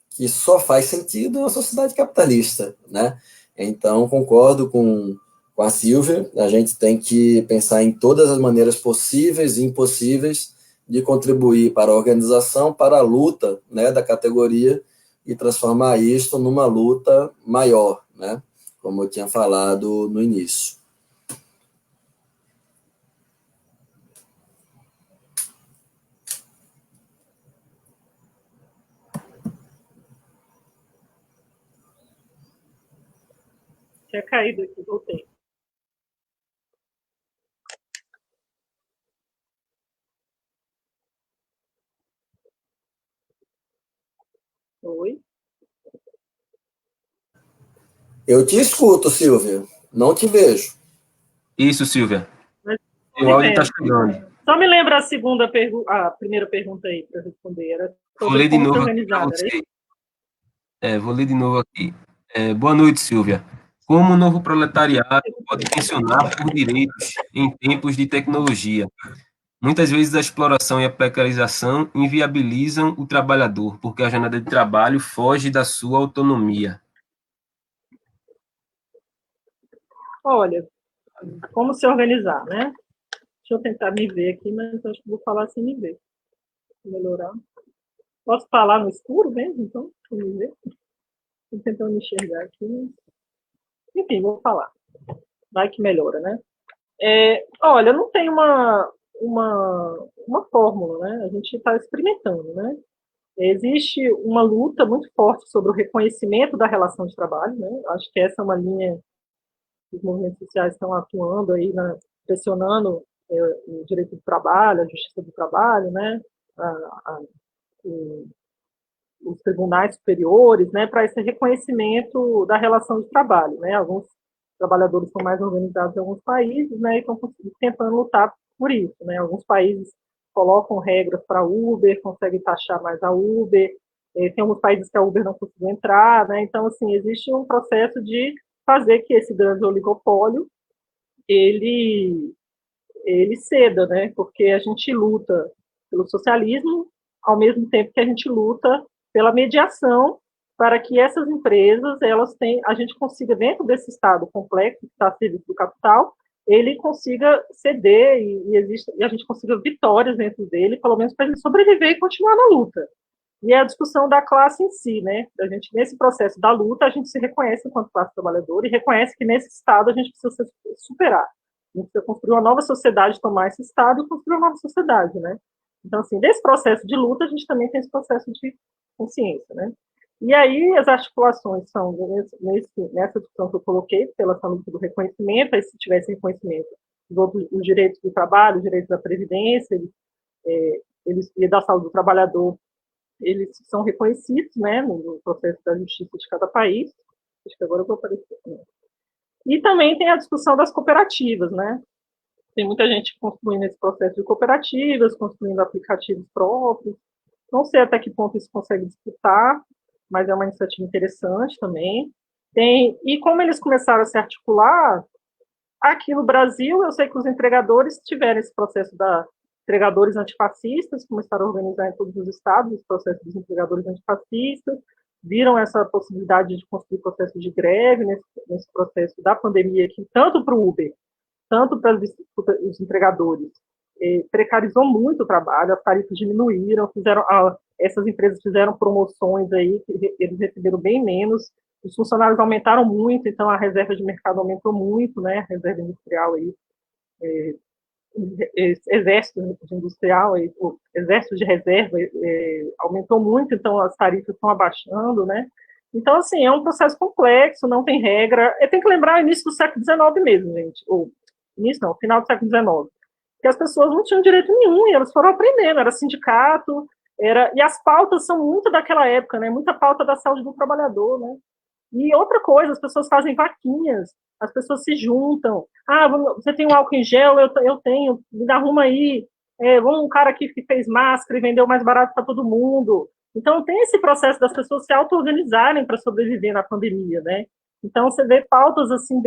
que só faz sentido na sociedade capitalista, né? Então, concordo com a Silvia, a gente tem que pensar em todas as maneiras possíveis e impossíveis de contribuir para a organização, para a luta, né, da categoria e transformar isso numa luta maior, né? Como eu tinha falado no início. Tinha caído aqui, voltei. Oi? Eu te escuto, Silvia. Não te vejo. Isso, Silvia. Mas, O áudio está chegando. só me lembra a primeira pergunta aí para responder. Era Vou ler de como se novo aqui para organizar, você. Vou ler de novo aqui. Boa noite, Silvia. Como o novo proletariado pode tensionar por direitos em tempos de tecnologia? Muitas vezes a exploração e a precarização inviabilizam o trabalhador, porque a jornada de trabalho foge da sua autonomia. Olha, como se organizar, né? Deixa eu tentar me ver aqui, mas acho que vou falar sem me ver. Melhorar. Posso falar no escuro mesmo, então? Sem me ver? Estou tentando me enxergar aqui. Enfim, vou falar. Vai que melhora, né? Olha, não tem uma fórmula, né? A gente está experimentando, né? Existe uma luta muito forte sobre o reconhecimento da relação de trabalho, né? Acho que essa é uma linha que os movimentos sociais estão atuando aí, né? Pressionando o direito do trabalho, a justiça do trabalho, né? Os tribunais superiores, né? Para esse reconhecimento da relação de trabalho, né? Alguns trabalhadores são mais organizados em alguns países, né? E estão tentando lutar por isso, né? Alguns países colocam regras para a Uber, conseguem taxar mais a Uber, tem alguns países que a Uber não conseguiu entrar, né? Então, assim, existe um processo de fazer que esse grande oligopólio ele ceda, né? Porque a gente luta pelo socialismo, ao mesmo tempo que a gente luta pela mediação para que essas empresas, a gente consiga, dentro desse estado complexo que está a serviço do capital, ele consiga ceder e a gente consiga vitórias dentro dele, pelo menos para a gente sobreviver e continuar na luta. E é a discussão da classe em si, né? A gente, nesse processo da luta, a gente se reconhece enquanto classe trabalhadora e reconhece que nesse estado a gente precisa se superar. A gente precisa construir uma nova sociedade, tomar esse estado e construir uma nova sociedade, né? Então, assim, nesse processo de luta, a gente também tem esse processo de consciência, né? E aí, as articulações são, nessa discussão que eu coloquei, pela luta do reconhecimento, aí se tivesse reconhecimento dos direitos do trabalho, os direitos da previdência, e da saúde do trabalhador, eles são reconhecidos, né, no processo da justiça de cada país. Acho que agora eu vou aparecer. E também tem a discussão das cooperativas, né? Tem muita gente construindo esse processo de cooperativas, construindo aplicativos próprios. Não sei até que ponto isso consegue disputar, mas é uma iniciativa interessante também. E como eles começaram a se articular, aqui no Brasil, eu sei que os entregadores tiveram esse processo da entregadores antifascistas, começaram a organizar em todos os estados esse processo dos entregadores antifascistas, viram essa possibilidade de construir processos de greve nesse processo da pandemia, que tanto para o Uber, tanto para os entregadores, precarizou muito o trabalho, as tarifas diminuíram, essas empresas fizeram promoções aí, que eles receberam bem menos, os funcionários aumentaram muito, então a reserva de mercado aumentou muito, né, a reserva industrial aí, exército industrial, o exército de reserva aumentou muito, então as tarifas estão abaixando, né? Então, assim, é um processo complexo, não tem regra. Tem que lembrar o início do século XIX mesmo, gente. Ou, início não, final do século XIX. Que as pessoas não tinham direito nenhum, e elas foram aprendendo, era sindicato, e as pautas são muito daquela época, né? Muita pauta da saúde do trabalhador, né? E outra coisa, as pessoas fazem vaquinhas, as pessoas se juntam. Você tem um álcool em gel, eu tenho, me dá arruma aí. Um cara aqui que fez máscara e vendeu mais barato para todo mundo. Então, tem esse processo das pessoas se auto-organizarem para sobreviver na pandemia, né? Então, você vê pautas, assim,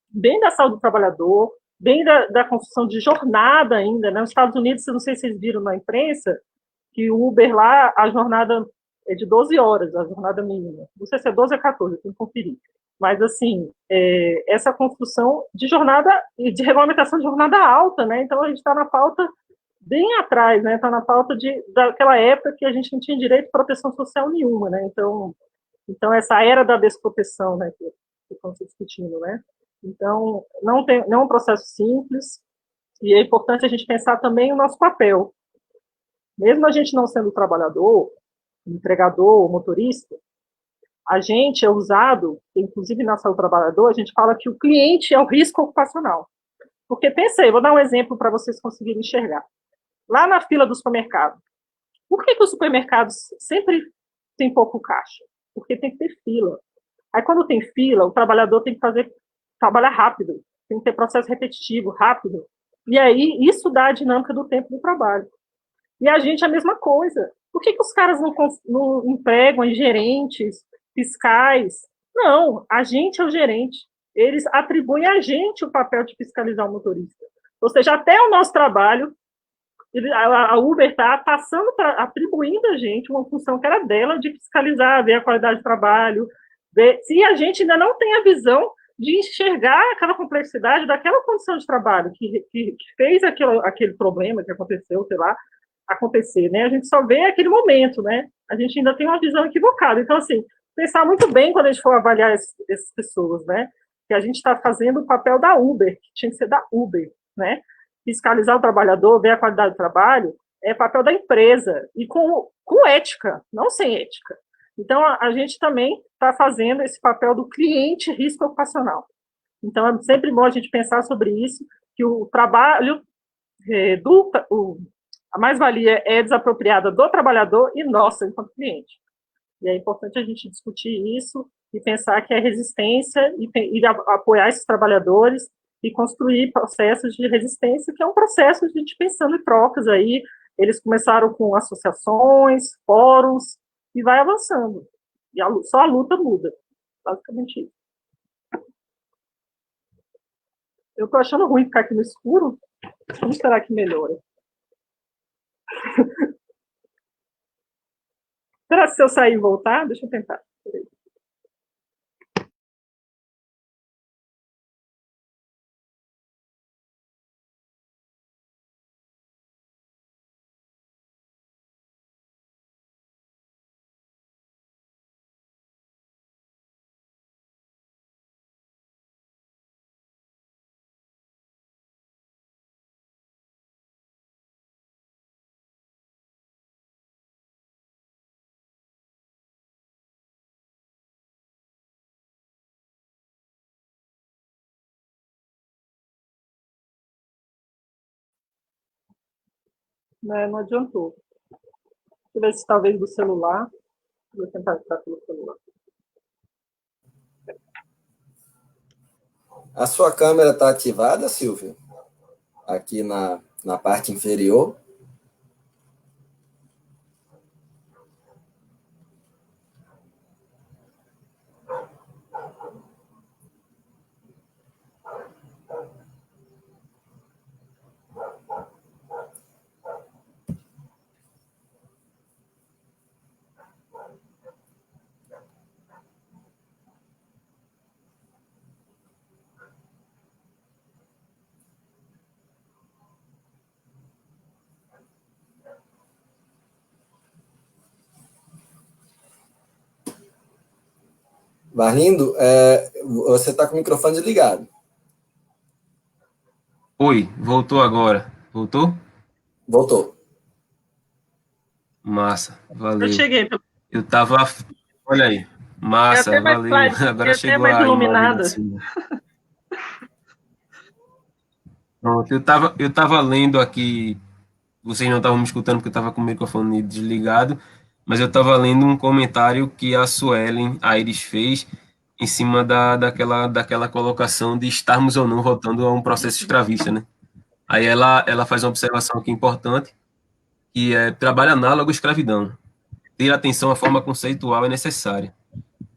bem da saúde do trabalhador, bem da construção de jornada ainda, né? Nos Estados Unidos, não sei se vocês viram na imprensa, que o Uber lá, a jornada é de 12 horas, a jornada mínima. Não sei se é 12 ou 14, tem que conferir. Mas, assim, essa construção de jornada e de regulamentação de jornada alta, né? Então, a gente está na pauta bem atrás, né? Está na pauta daquela época que a gente não tinha direito de proteção social nenhuma, né? Então essa era da desproteção, né? Que estão se discutindo, né? Então, não é um processo simples, e é importante a gente pensar também o nosso papel. Mesmo a gente não sendo trabalhador, entregador, motorista, a gente é usado, inclusive na saúde do trabalhador, a gente fala que o cliente é o risco ocupacional. Porque pensei, vou dar um exemplo para vocês conseguirem enxergar. Lá na fila do supermercado, por que os supermercados sempre tem pouco caixa? Porque tem que ter fila. Aí, quando tem fila, o trabalhador tem que trabalhar rápido, tem que ter processo repetitivo, rápido. E aí, isso dá a dinâmica do tempo do trabalho. E a gente é a mesma coisa. Por que os caras não empregam gerentes, fiscais? Não, a gente é o gerente. Eles atribuem a gente o papel de fiscalizar o motorista. Ou seja, até o nosso trabalho, a Uber está atribuindo a gente uma função que era dela de fiscalizar, ver a qualidade do trabalho, ver se a gente ainda não tem a visão de enxergar aquela complexidade daquela condição de trabalho que fez aquele problema que aconteceu, sei lá, acontecer, né? A gente só vê aquele momento, né? A gente ainda tem uma visão equivocada. Então, assim, pensar muito bem quando a gente for avaliar essas pessoas, né? Que a gente está fazendo o papel da Uber, que tinha que ser da Uber, né? Fiscalizar o trabalhador, ver a qualidade do trabalho, é papel da empresa, e com ética, não sem ética. Então, a gente também está fazendo esse papel do cliente risco ocupacional. Então, é sempre bom a gente pensar sobre isso, que o trabalho a mais-valia é desapropriada do trabalhador e nossa, enquanto cliente. E é importante a gente discutir isso e pensar que é resistência e apoiar esses trabalhadores e construir processos de resistência, que é um processo de gente pensando em trocas aí. Eles começaram com associações, fóruns, e vai avançando. E só a luta muda. Basicamente isso. Eu estou achando ruim ficar aqui no escuro. Vamos esperar que melhore. Será que se eu sair e voltar? Deixa eu tentar. Não adiantou. Deixa eu ver se talvez do celular. Vou tentar ficar pelo celular. A sua câmera está ativada, Silvia? Aqui na parte inferior. Varlindo, você está com o microfone desligado. Oi, voltou agora. Voltou? Voltou. Massa, valeu. Eu cheguei. Eu tava... Olha aí. Massa, valeu. Agora chegou a imagem assim. Pronto, eu tava lendo aqui, vocês não estavam me escutando porque eu estava com o microfone desligado, mas eu estava lendo um comentário que a Suelen Aires fez em cima daquela colocação de estarmos ou não voltando a um processo escravista, né? Aí ela faz uma observação aqui importante, que é trabalho análogo à escravidão. Ter atenção à forma conceitual é necessária.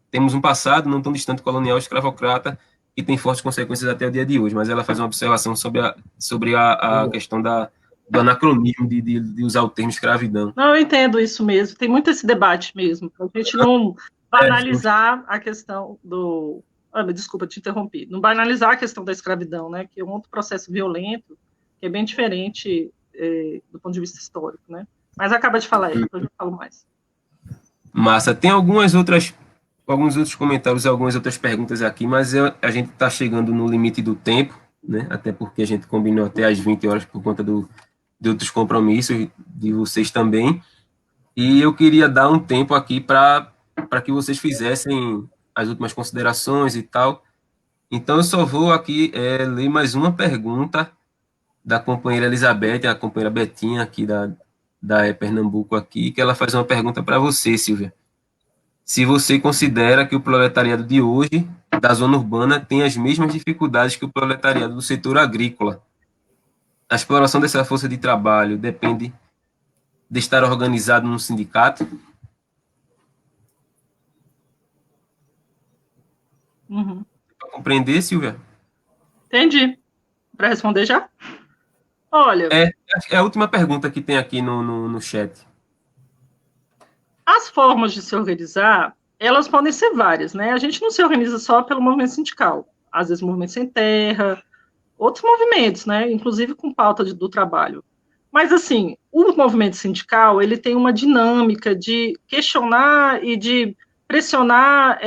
Temos um passado não tão distante colonial escravocrata que tem fortes consequências até o dia de hoje, mas ela faz uma observação sobre a questão do anacronismo de usar o termo escravidão. Não, eu entendo isso mesmo, tem muito esse debate mesmo, a gente não banalizar a questão do... desculpa, te interrompi. Não banalizar a questão da escravidão, né, que é um outro processo violento, que é bem diferente do ponto de vista histórico, né? Mas acaba de falar aí, depois eu falo mais. Massa. Tem alguns outros comentários, algumas outras perguntas aqui, mas a gente está chegando no limite do tempo, né? Até porque a gente combinou até às 20 horas por conta de outros compromissos de vocês também. E eu queria dar um tempo aqui para que vocês fizessem as últimas considerações e tal. Então, eu só vou aqui ler mais uma pergunta da companheira Elizabeth, a companheira Betinha aqui da Pernambuco aqui, que ela faz uma pergunta para você, Silvia. Se você considera que o proletariado de hoje, da zona urbana, tem as mesmas dificuldades que o proletariado do setor agrícola. A exploração dessa força de trabalho depende de estar organizado num sindicato? Para compreender, Silvia? Entendi. Para responder já? Olha... É a última pergunta que tem aqui no chat. As formas de se organizar, elas podem ser várias, né? A gente não se organiza só pelo movimento sindical. às vezes Movimento Sem Terra, outros movimentos, né, inclusive com pauta do trabalho. Mas, assim, o movimento sindical, ele tem uma dinâmica de questionar e de pressionar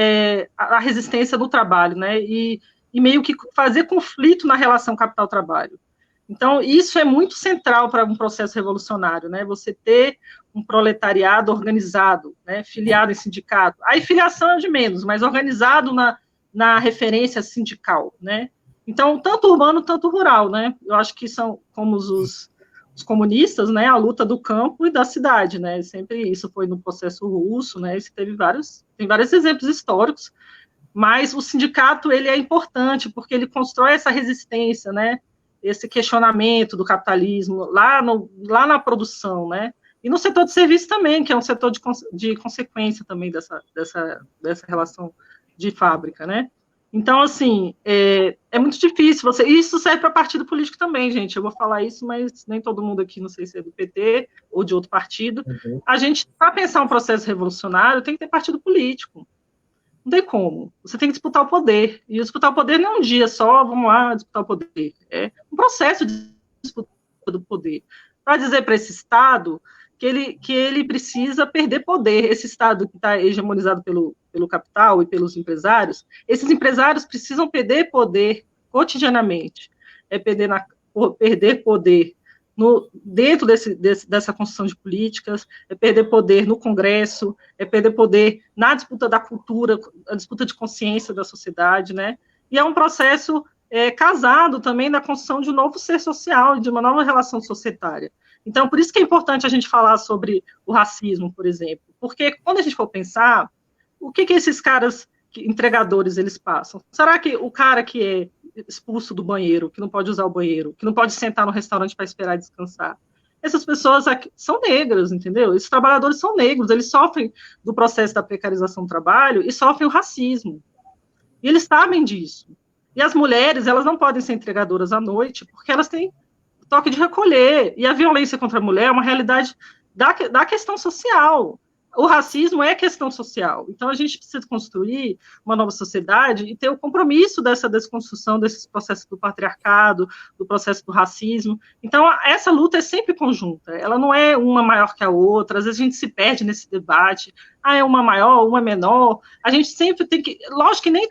a resistência no trabalho, né, e meio que fazer conflito na relação capital-trabalho. Então, isso é muito central para um processo revolucionário, né? Você ter um proletariado organizado, né? Filiado em sindicato. Aí, filiação é de menos, mas organizado na referência sindical, né? Então, tanto urbano, tanto rural, né? Eu acho que são como os comunistas, né? A luta do campo e da cidade, né? Sempre isso foi no processo russo, né? Isso tem vários exemplos históricos, mas o sindicato, ele é importante, porque ele constrói essa resistência, né? Esse questionamento do capitalismo lá na produção, né? E no setor de serviço também, que é um setor de consequência também dessa relação de fábrica, né? Então, assim, é muito difícil isso serve para partido político também, gente. Eu vou falar isso, mas nem todo mundo aqui, não sei se é do PT ou de outro partido. Uhum. A gente, para pensar um processo revolucionário, tem que ter partido político. Não tem como. Você tem que disputar o poder. E disputar o poder não é um dia só, vamos lá disputar o poder. É um processo de disputa do poder. Para dizer para esse Estado que ele precisa perder poder. Esse Estado que está hegemonizado pelo capital e pelos empresários, esses empresários precisam perder poder cotidianamente. Perder poder dentro dessa construção de políticas, é perder poder no Congresso, é perder poder na disputa da cultura, a disputa de consciência da sociedade, né? E é um processo casado também na construção de um novo ser social, de uma nova relação societária. Então, por isso que é importante a gente falar sobre o racismo, por exemplo, porque quando a gente for pensar, o que esses caras, entregadores, eles passam? Será que o cara que é expulso do banheiro, que não pode usar o banheiro, que não pode sentar no restaurante para esperar descansar, essas pessoas aqui são negras, entendeu? Esses trabalhadores são negros, eles sofrem do processo da precarização do trabalho e sofrem o racismo. E eles sabem disso. E as mulheres, elas não podem ser entregadoras à noite, porque elas têm toque de recolher. E a violência contra a mulher é uma realidade da questão social. O racismo é questão social. Então, a gente precisa construir uma nova sociedade e ter o compromisso dessa desconstrução desses processos do patriarcado, do processo do racismo. Então, essa luta é sempre conjunta. Ela não é uma maior que a outra. Às vezes, a gente se perde nesse debate. É uma maior, uma menor. A gente sempre tem que... Lógico que nem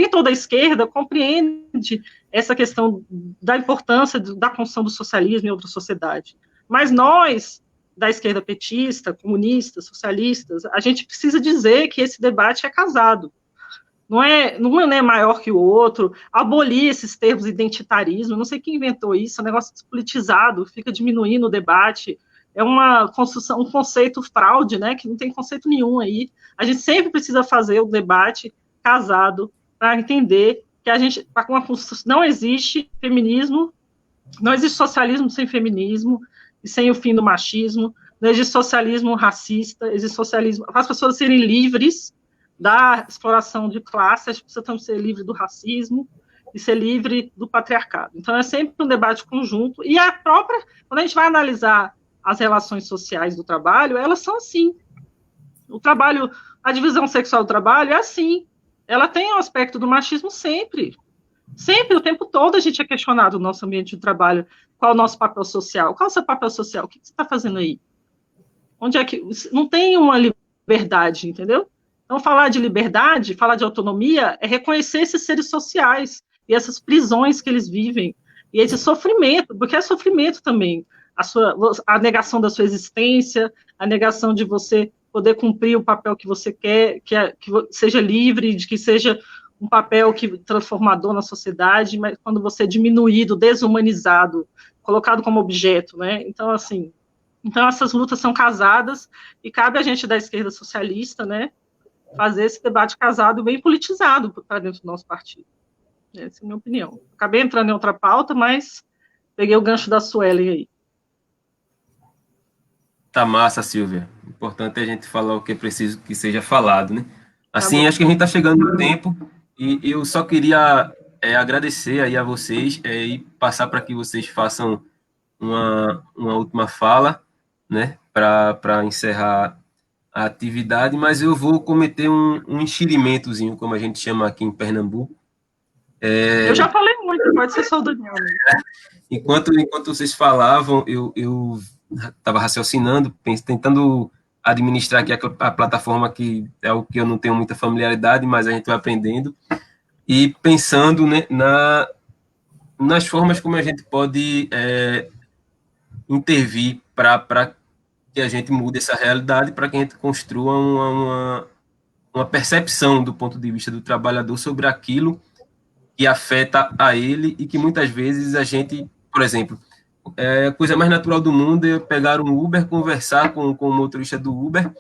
toda a esquerda compreende essa questão da importância da construção do socialismo em outra sociedade. Mas nós, da esquerda petista, comunistas, socialistas, a gente precisa dizer que esse debate é casado. Não é maior que o outro, abolir esses termos identitarismo, não sei quem inventou isso, é um negócio despolitizado, fica diminuindo o debate, é uma construção, um conceito fraude, né, que não tem conceito nenhum aí. A gente sempre precisa fazer o debate casado para entender que não existe feminismo, não existe socialismo sem feminismo, e sem o fim do machismo, não existe socialismo racista, existe socialismo para as pessoas serem livres da exploração de classe, a gente precisa também ser livre do racismo e ser livre do patriarcado. Então, é sempre um debate conjunto, e quando a gente vai analisar as relações sociais do trabalho, elas são assim. A divisão sexual do trabalho é assim, ela tem um aspecto do machismo sempre, o tempo todo a gente é questionado no nosso ambiente de trabalho, qual é o nosso papel social, qual é o seu papel social, o que você está fazendo aí? Onde é que... Não tem uma liberdade, entendeu? Então, falar de liberdade, falar de autonomia, é reconhecer esses seres sociais, e essas prisões que eles vivem, e esse sofrimento, porque é sofrimento também, a negação da sua existência, a negação de você poder cumprir o papel que você quer, que seja livre, de que seja um papel transformador na sociedade, mas quando você é diminuído, desumanizado, colocado como objeto, né? Então, assim, essas lutas são casadas e cabe a gente da esquerda socialista, né, fazer esse debate casado bem politizado para dentro do nosso partido. Essa é a minha opinião. Acabei entrando em outra pauta, mas peguei o gancho da Suelen aí. Tá massa, Silvia. Importante é a gente falar o que é preciso que seja falado, né? Assim, acho que a gente está chegando no tempo e eu só queria agradecer aí a vocês e passar para que vocês façam uma última fala, né, para encerrar a atividade, mas eu vou cometer um enxerimentozinho, como a gente chama aqui em Pernambuco, Eu já falei muito, pode ser só o Daniel. Enquanto vocês falavam, eu estava raciocinando, tentando administrar aqui a plataforma, que é o que eu não tenho muita familiaridade, mas a gente vai aprendendo, e pensando, né, nas formas como a gente pode intervir para que a gente mude essa realidade, para que a gente construa uma percepção do ponto de vista do trabalhador sobre aquilo que afeta a ele e que muitas vezes a gente, por exemplo, a coisa mais natural do mundo é pegar um Uber, conversar com o motorista do Uber,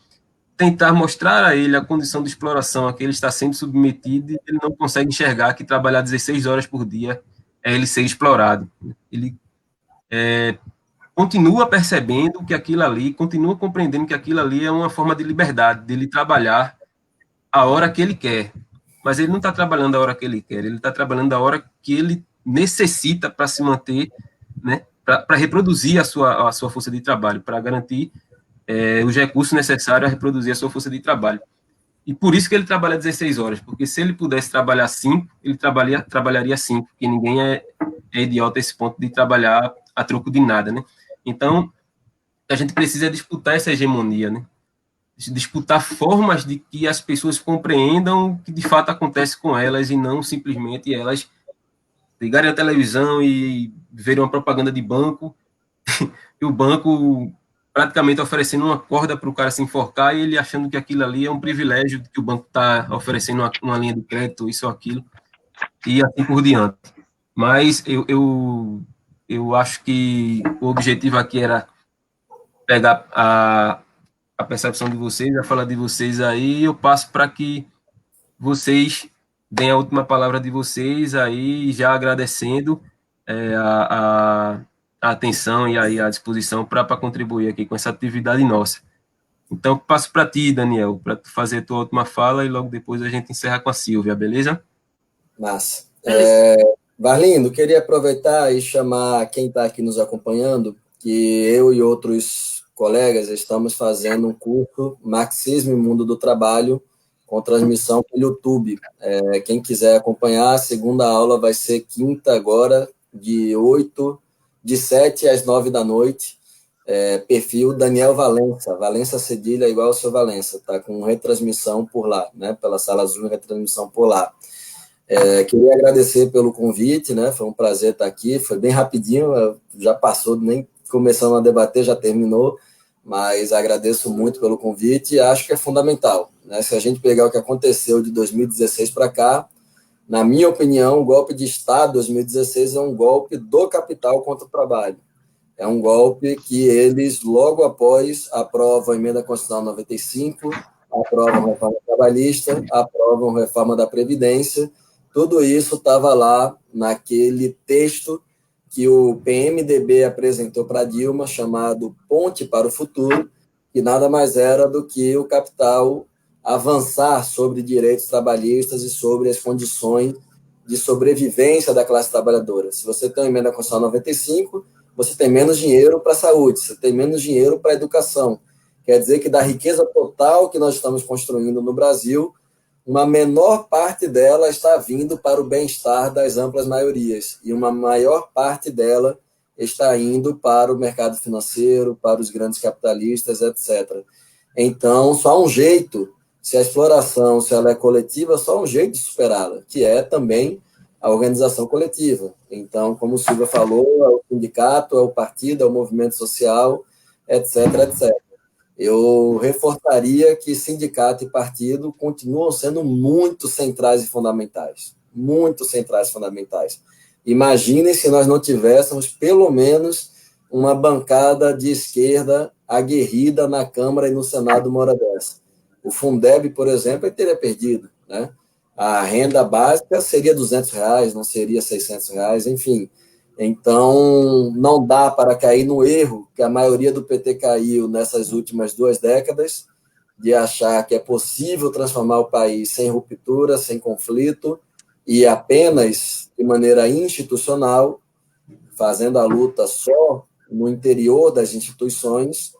tentar mostrar a ele a condição de exploração a que ele está sendo submetido, e ele não consegue enxergar que trabalhar 16 horas por dia é ele ser explorado. Ele continua percebendo que aquilo ali, continua compreendendo que aquilo ali é uma forma de liberdade, dele trabalhar a hora que ele quer. Mas ele não está trabalhando a hora que ele quer, ele está trabalhando a hora que ele necessita para se manter, né, para reproduzir a sua força de trabalho, para garantir os recursos necessários a reproduzir a sua força de trabalho. E por isso que ele trabalha 16 horas, porque se ele pudesse trabalhar 5, ele trabalharia 5, porque ninguém é idiota a esse ponto de trabalhar a troco de nada, né? Então, a gente precisa disputar essa hegemonia, né? Disputar formas de que as pessoas compreendam o que de fato acontece com elas, e não simplesmente elas ligarem a televisão e verem uma propaganda de banco, e o banco praticamente oferecendo uma corda para o cara se enforcar, e ele achando que aquilo ali é um privilégio, que o banco está oferecendo uma linha de crédito, isso ou aquilo, e assim por diante. Mas eu acho que o objetivo aqui era pegar a percepção de vocês, a fala de vocês aí, e eu passo para que vocês deem a última palavra de vocês aí, já agradecendo a atenção e aí a disposição para contribuir aqui com essa atividade nossa. Então, passo para ti, Daniel, para tu fazer a tua última fala, e logo depois a gente encerra com a Silvia, beleza? Massa. Varlindo, queria aproveitar e chamar quem está aqui nos acompanhando, que eu e outros colegas estamos fazendo um curso Marxismo e Mundo do Trabalho, com transmissão pelo YouTube. Quem quiser acompanhar, a segunda aula vai ser quinta agora, de 7 às 9 da noite. Perfil Daniel Valença, Valença Cedilha igual ao seu Valença, tá com retransmissão por lá, né? Pela sala Zoom, retransmissão por lá. Queria agradecer pelo convite, né? Foi um prazer estar aqui, foi bem rapidinho, já passou, nem começamos a debater, já terminou, mas agradeço muito pelo convite e acho que é fundamental, né? Se a gente pegar o que aconteceu de 2016 para cá, na minha opinião, o golpe de Estado de 2016 é um golpe do capital contra o trabalho. É um golpe que eles, logo após, aprovam a emenda constitucional 95, aprovam a reforma trabalhista, aprovam a reforma da Previdência. Tudo isso estava lá naquele texto que o PMDB apresentou para Dilma, chamado Ponte para o Futuro, que nada mais era do que o capital avançar sobre direitos trabalhistas e sobre as condições de sobrevivência da classe trabalhadora. Se você tem uma emenda constitucional 95, você tem menos dinheiro para a saúde, você tem menos dinheiro para a educação. Quer dizer que da riqueza total que nós estamos construindo no Brasil, uma menor parte dela está vindo para o bem-estar das amplas maiorias, e uma maior parte dela está indo para o mercado financeiro, para os grandes capitalistas, etc. Então, só um jeito, se a exploração, se ela é coletiva, só um jeito de superá-la, que é também a organização coletiva. Então, como o Silvia falou, é o sindicato, é o partido, é o movimento social, etc., etc. Eu reforçaria que sindicato e partido continuam sendo muito centrais e fundamentais. Muito centrais e fundamentais. Imaginem se nós não tivéssemos, pelo menos, uma bancada de esquerda aguerrida na Câmara e no Senado uma hora dessa. O Fundeb, por exemplo, ele teria perdido, né? A renda básica seria R$200, não seria R$600, enfim. Então, não dá para cair no erro que a maioria do PT caiu nessas últimas 2 décadas, de achar que é possível transformar o país sem ruptura, sem conflito, e apenas de maneira institucional, fazendo a luta só no interior das instituições,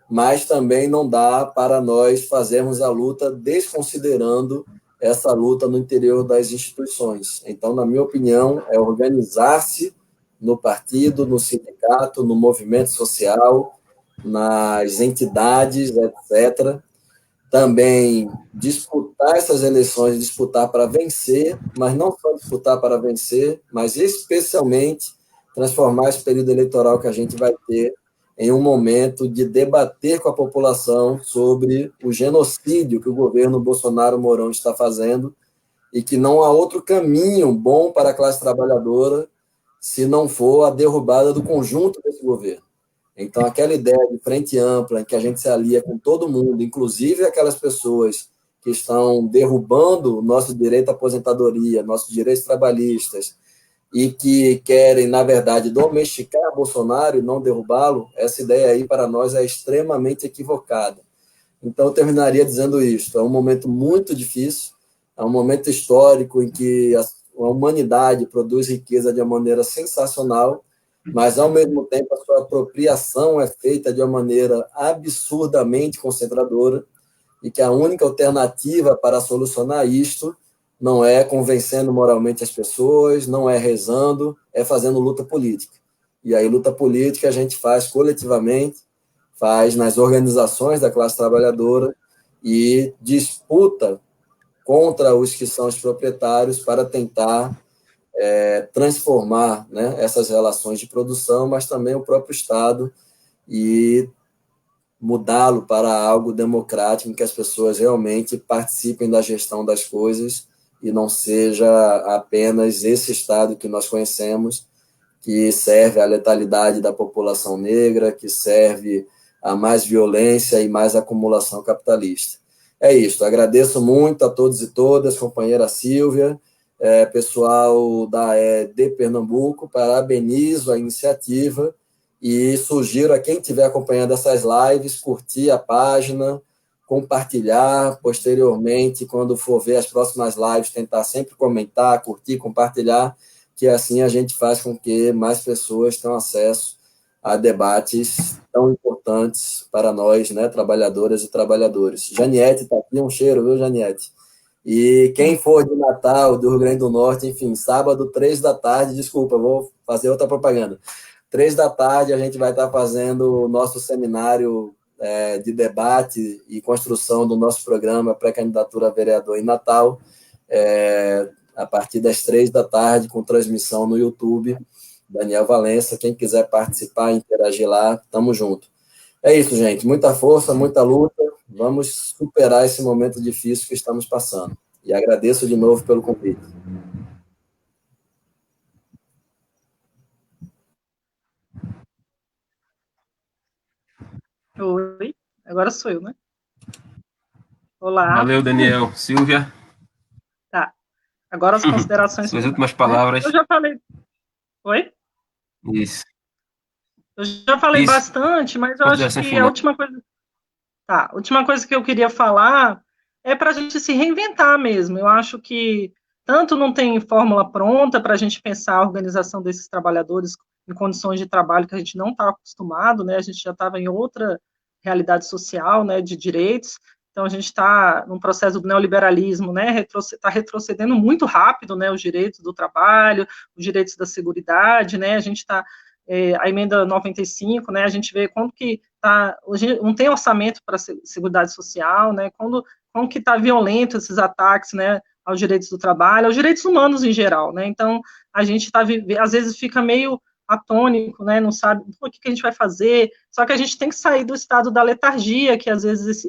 mas também não dá para nós fazermos a luta desconsiderando essa luta no interior das instituições. Então, na minha opinião, é organizar-se no partido, no sindicato, no movimento social, nas entidades, etc. Também disputar essas eleições, disputar para vencer, mas não só disputar para vencer, mas especialmente transformar esse período eleitoral que a gente vai ter em um momento de debater com a população sobre o genocídio que o governo Bolsonaro Mourão está fazendo e que não há outro caminho bom para a classe trabalhadora se não for a derrubada do conjunto desse governo. Então, aquela ideia de frente ampla, em que a gente se alia com todo mundo, inclusive aquelas pessoas que estão derrubando o nosso direito à aposentadoria, nossos direitos trabalhistas, e que querem, na verdade, domesticar Bolsonaro e não derrubá-lo, essa ideia aí, para nós, é extremamente equivocada. Então, eu terminaria dizendo isto. É um momento muito difícil, é um momento histórico em que a humanidade produz riqueza de uma maneira sensacional, mas, ao mesmo tempo, a sua apropriação é feita de uma maneira absurdamente concentradora e que a única alternativa para solucionar isto não é convencendo moralmente as pessoas, não é rezando, é fazendo luta política. E aí, luta política a gente faz coletivamente, faz nas organizações da classe trabalhadora e disputa contra os que são os proprietários para tentar transformar, né, essas relações de produção, mas também o próprio Estado, e mudá-lo para algo democrático, em que as pessoas realmente participem da gestão das coisas e não seja apenas esse Estado que nós conhecemos, que serve à letalidade da população negra, que serve a mais violência e mais acumulação capitalista. É isso, agradeço muito a todos e todas, companheira Silvia, pessoal da de Pernambuco, parabenizo a iniciativa e sugiro a quem estiver acompanhando essas lives, curtir a página, compartilhar, posteriormente, quando for ver as próximas lives, tentar sempre comentar, curtir, compartilhar, que assim a gente faz com que mais pessoas tenham acesso a debates tão importantes para nós, né, trabalhadoras e trabalhadores. Janiete está aqui, um cheiro, viu, Janiete? E quem for de Natal, do Rio Grande do Norte, enfim, sábado, 3 da tarde, desculpa, vou fazer outra propaganda. 3 da tarde a gente vai estar fazendo o nosso seminário de debate e construção do nosso programa pré-candidatura a vereador em Natal, a partir das 3 da tarde, com transmissão no YouTube. Daniel Valença, quem quiser participar, interagir lá, tamo junto. É isso, gente, muita força, muita luta, vamos superar esse momento difícil que estamos passando. E agradeço de novo pelo convite. Oi, agora sou eu, né? Olá. Valeu, Daniel. Silvia? Tá. Agora as considerações. Suas últimas palavras. Eu já falei. Oi? Isso. Eu já falei bastante, mas eu acho que a última coisa. Tá, a última coisa que eu queria falar é para a gente se reinventar mesmo. Eu acho que tanto não tem fórmula pronta para a gente pensar a organização desses trabalhadores em condições de trabalho que a gente não está acostumado, né? A gente já estava em outra realidade social, né, de direitos. Então a gente está num processo do neoliberalismo, né? Está retrocedendo muito rápido, né? Os direitos do trabalho, os direitos da seguridade, né? A gente está a emenda 95, né, a gente vê como que não tem orçamento para a Seguridade Social, né, como que está violento esses ataques, né, aos direitos do trabalho, aos direitos humanos em geral, né, então a gente às vezes fica meio atônico, né, não sabe o que a gente vai fazer, só que a gente tem que sair do estado da letargia, que às vezes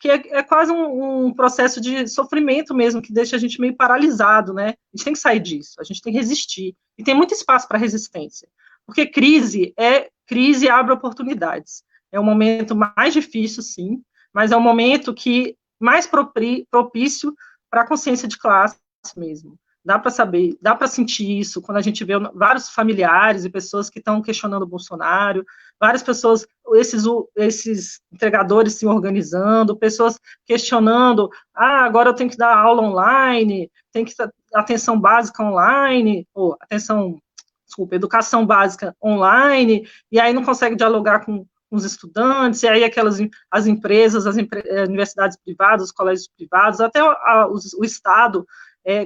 que é quase um processo de sofrimento mesmo, que deixa a gente meio paralisado, né? A gente tem que sair disso, a gente tem que resistir. E tem muito espaço para resistência. Porque crise abre oportunidades. É um momento mais difícil, sim, mas é um momento que mais propício para a consciência de classe mesmo. Dá para saber, dá para sentir isso quando a gente vê vários familiares e pessoas que estão questionando o Bolsonaro, várias pessoas, esses entregadores se organizando, pessoas questionando, agora eu tenho que dar aula online, tem que dar atenção básica online, educação básica online, e aí não consegue dialogar com os estudantes, e aí as empresas, universidades privadas, os colégios privados, até o Estado,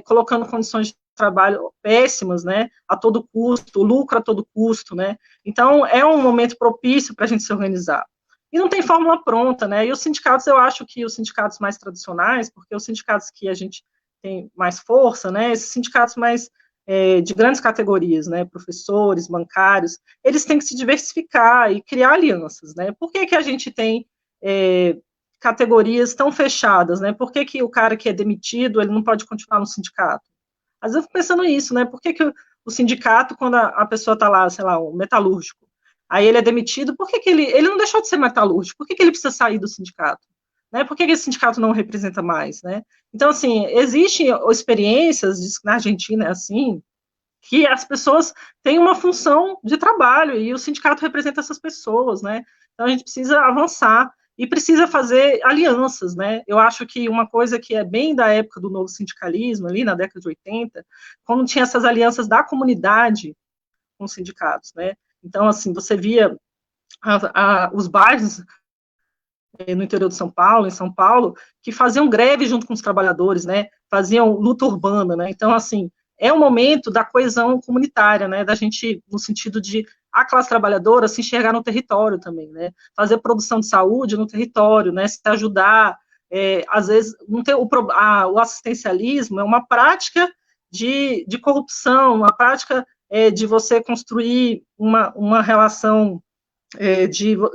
colocando condições de trabalho péssimas, né, a todo custo, lucro a todo custo, né, então é um momento propício para a gente se organizar. E não tem fórmula pronta, né, e os sindicatos, eu acho que os sindicatos mais tradicionais, porque os sindicatos que a gente tem mais força, né, esses sindicatos mais de grandes categorias, né, professores, bancários, eles têm que se diversificar e criar alianças, né, por que a gente tem categorias tão fechadas, né, por que o cara que é demitido, ele não pode continuar no sindicato? Às vezes eu fico pensando nisso, né, por que o sindicato, quando a pessoa está lá, sei lá, um metalúrgico, aí ele é demitido, por que ele não deixou de ser metalúrgico, por que ele precisa sair do sindicato? Né, por que esse sindicato não representa mais, né? Então, assim, existem experiências, na Argentina é assim, que as pessoas têm uma função de trabalho, e o sindicato representa essas pessoas, né? Então, a gente precisa avançar, e precisa fazer alianças, né? Eu acho que uma coisa que é bem da época do novo sindicalismo, ali na década de 80, quando tinha essas alianças da comunidade com os sindicatos, né? Então, assim, você via os bairros no interior de São Paulo, em São Paulo, que faziam greve junto com os trabalhadores, né, faziam luta urbana, né, então, assim, é o momento da coesão comunitária, né, da gente, no sentido de a classe trabalhadora se enxergar no território também, né, fazer produção de saúde no território, né, se ajudar, às vezes, não ter o assistencialismo é uma prática de corrupção, uma prática de você construir uma relação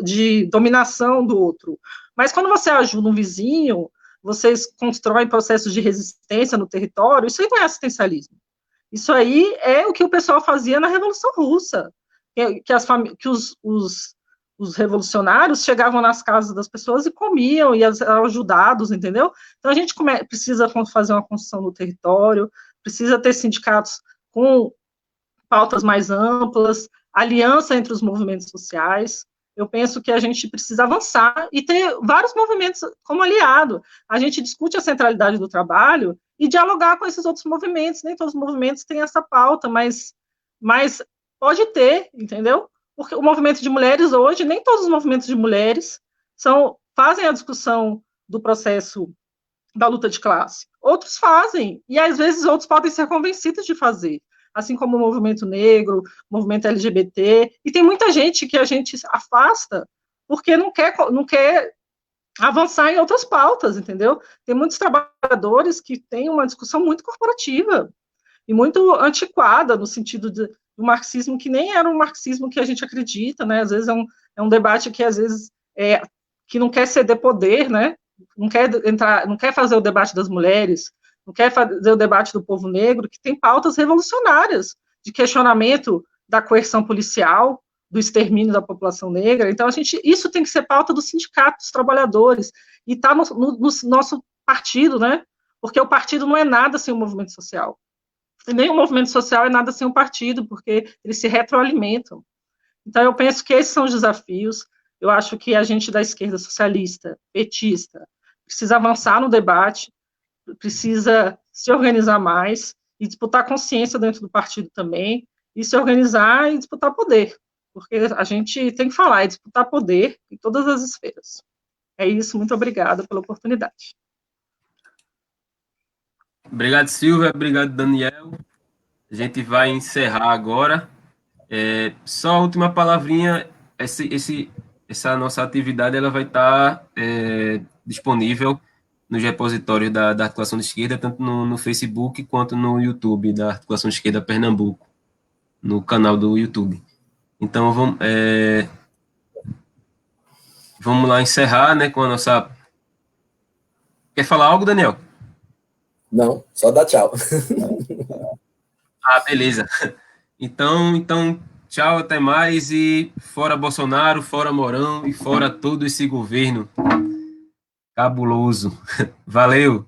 de dominação do outro. Mas quando você ajuda um vizinho, vocês constroem processos de resistência no território, isso aí não é assistencialismo. Isso aí é o que o pessoal fazia na Revolução Russa, que os revolucionários chegavam nas casas das pessoas e comiam, e eram ajudados, entendeu? Então a gente precisa fazer uma construção no território, precisa ter sindicatos com pautas mais amplas, aliança entre os movimentos sociais. Eu penso que a gente precisa avançar e ter vários movimentos como aliado. A gente discute a centralidade do trabalho e dialogar com esses outros movimentos. Nem todos os movimentos têm essa pauta, mas pode ter, entendeu? Porque o movimento de mulheres hoje, nem todos os movimentos de mulheres fazem a discussão do processo da luta de classe. Outros fazem, e às vezes outros podem ser convencidos de fazer, assim como o movimento negro, o movimento LGBT, e tem muita gente que a gente afasta porque não quer avançar em outras pautas, entendeu? Tem muitos trabalhadores que têm uma discussão muito corporativa e muito antiquada, no sentido do marxismo, que nem era um marxismo que a gente acredita, né? Às vezes é um debate que, às vezes, que não quer ceder poder, né? Não quer fazer o debate das mulheres, não quer fazer o debate do povo negro, que tem pautas revolucionárias de questionamento da coerção policial, do extermínio da população negra. Então, isso tem que ser pauta do sindicato dos trabalhadores, e está no nosso partido, né? Porque o partido não é nada sem o movimento social. E nem o movimento social é nada sem o partido, porque eles se retroalimentam. Então, eu penso que esses são os desafios. Eu acho que a gente da esquerda socialista, petista, precisa avançar no debate, precisa se organizar mais e disputar consciência dentro do partido também, e se organizar e disputar poder, porque a gente tem que falar, disputar poder em todas as esferas. É isso, muito obrigada pela oportunidade. Obrigado, Silvia, obrigado, Daniel. A gente vai encerrar agora. Só a última palavrinha, essa nossa atividade ela vai estar disponível nos repositórios da Articulação de Esquerda, tanto no Facebook quanto no YouTube da Articulação de Esquerda Pernambuco, no canal do YouTube. Então, vamos lá encerrar, né, com a nossa... Quer falar algo, Daniel? Não, só dá tchau. Beleza. Então, tchau, até mais, e fora Bolsonaro, fora Mourão e fora todo esse governo cabuloso. Valeu!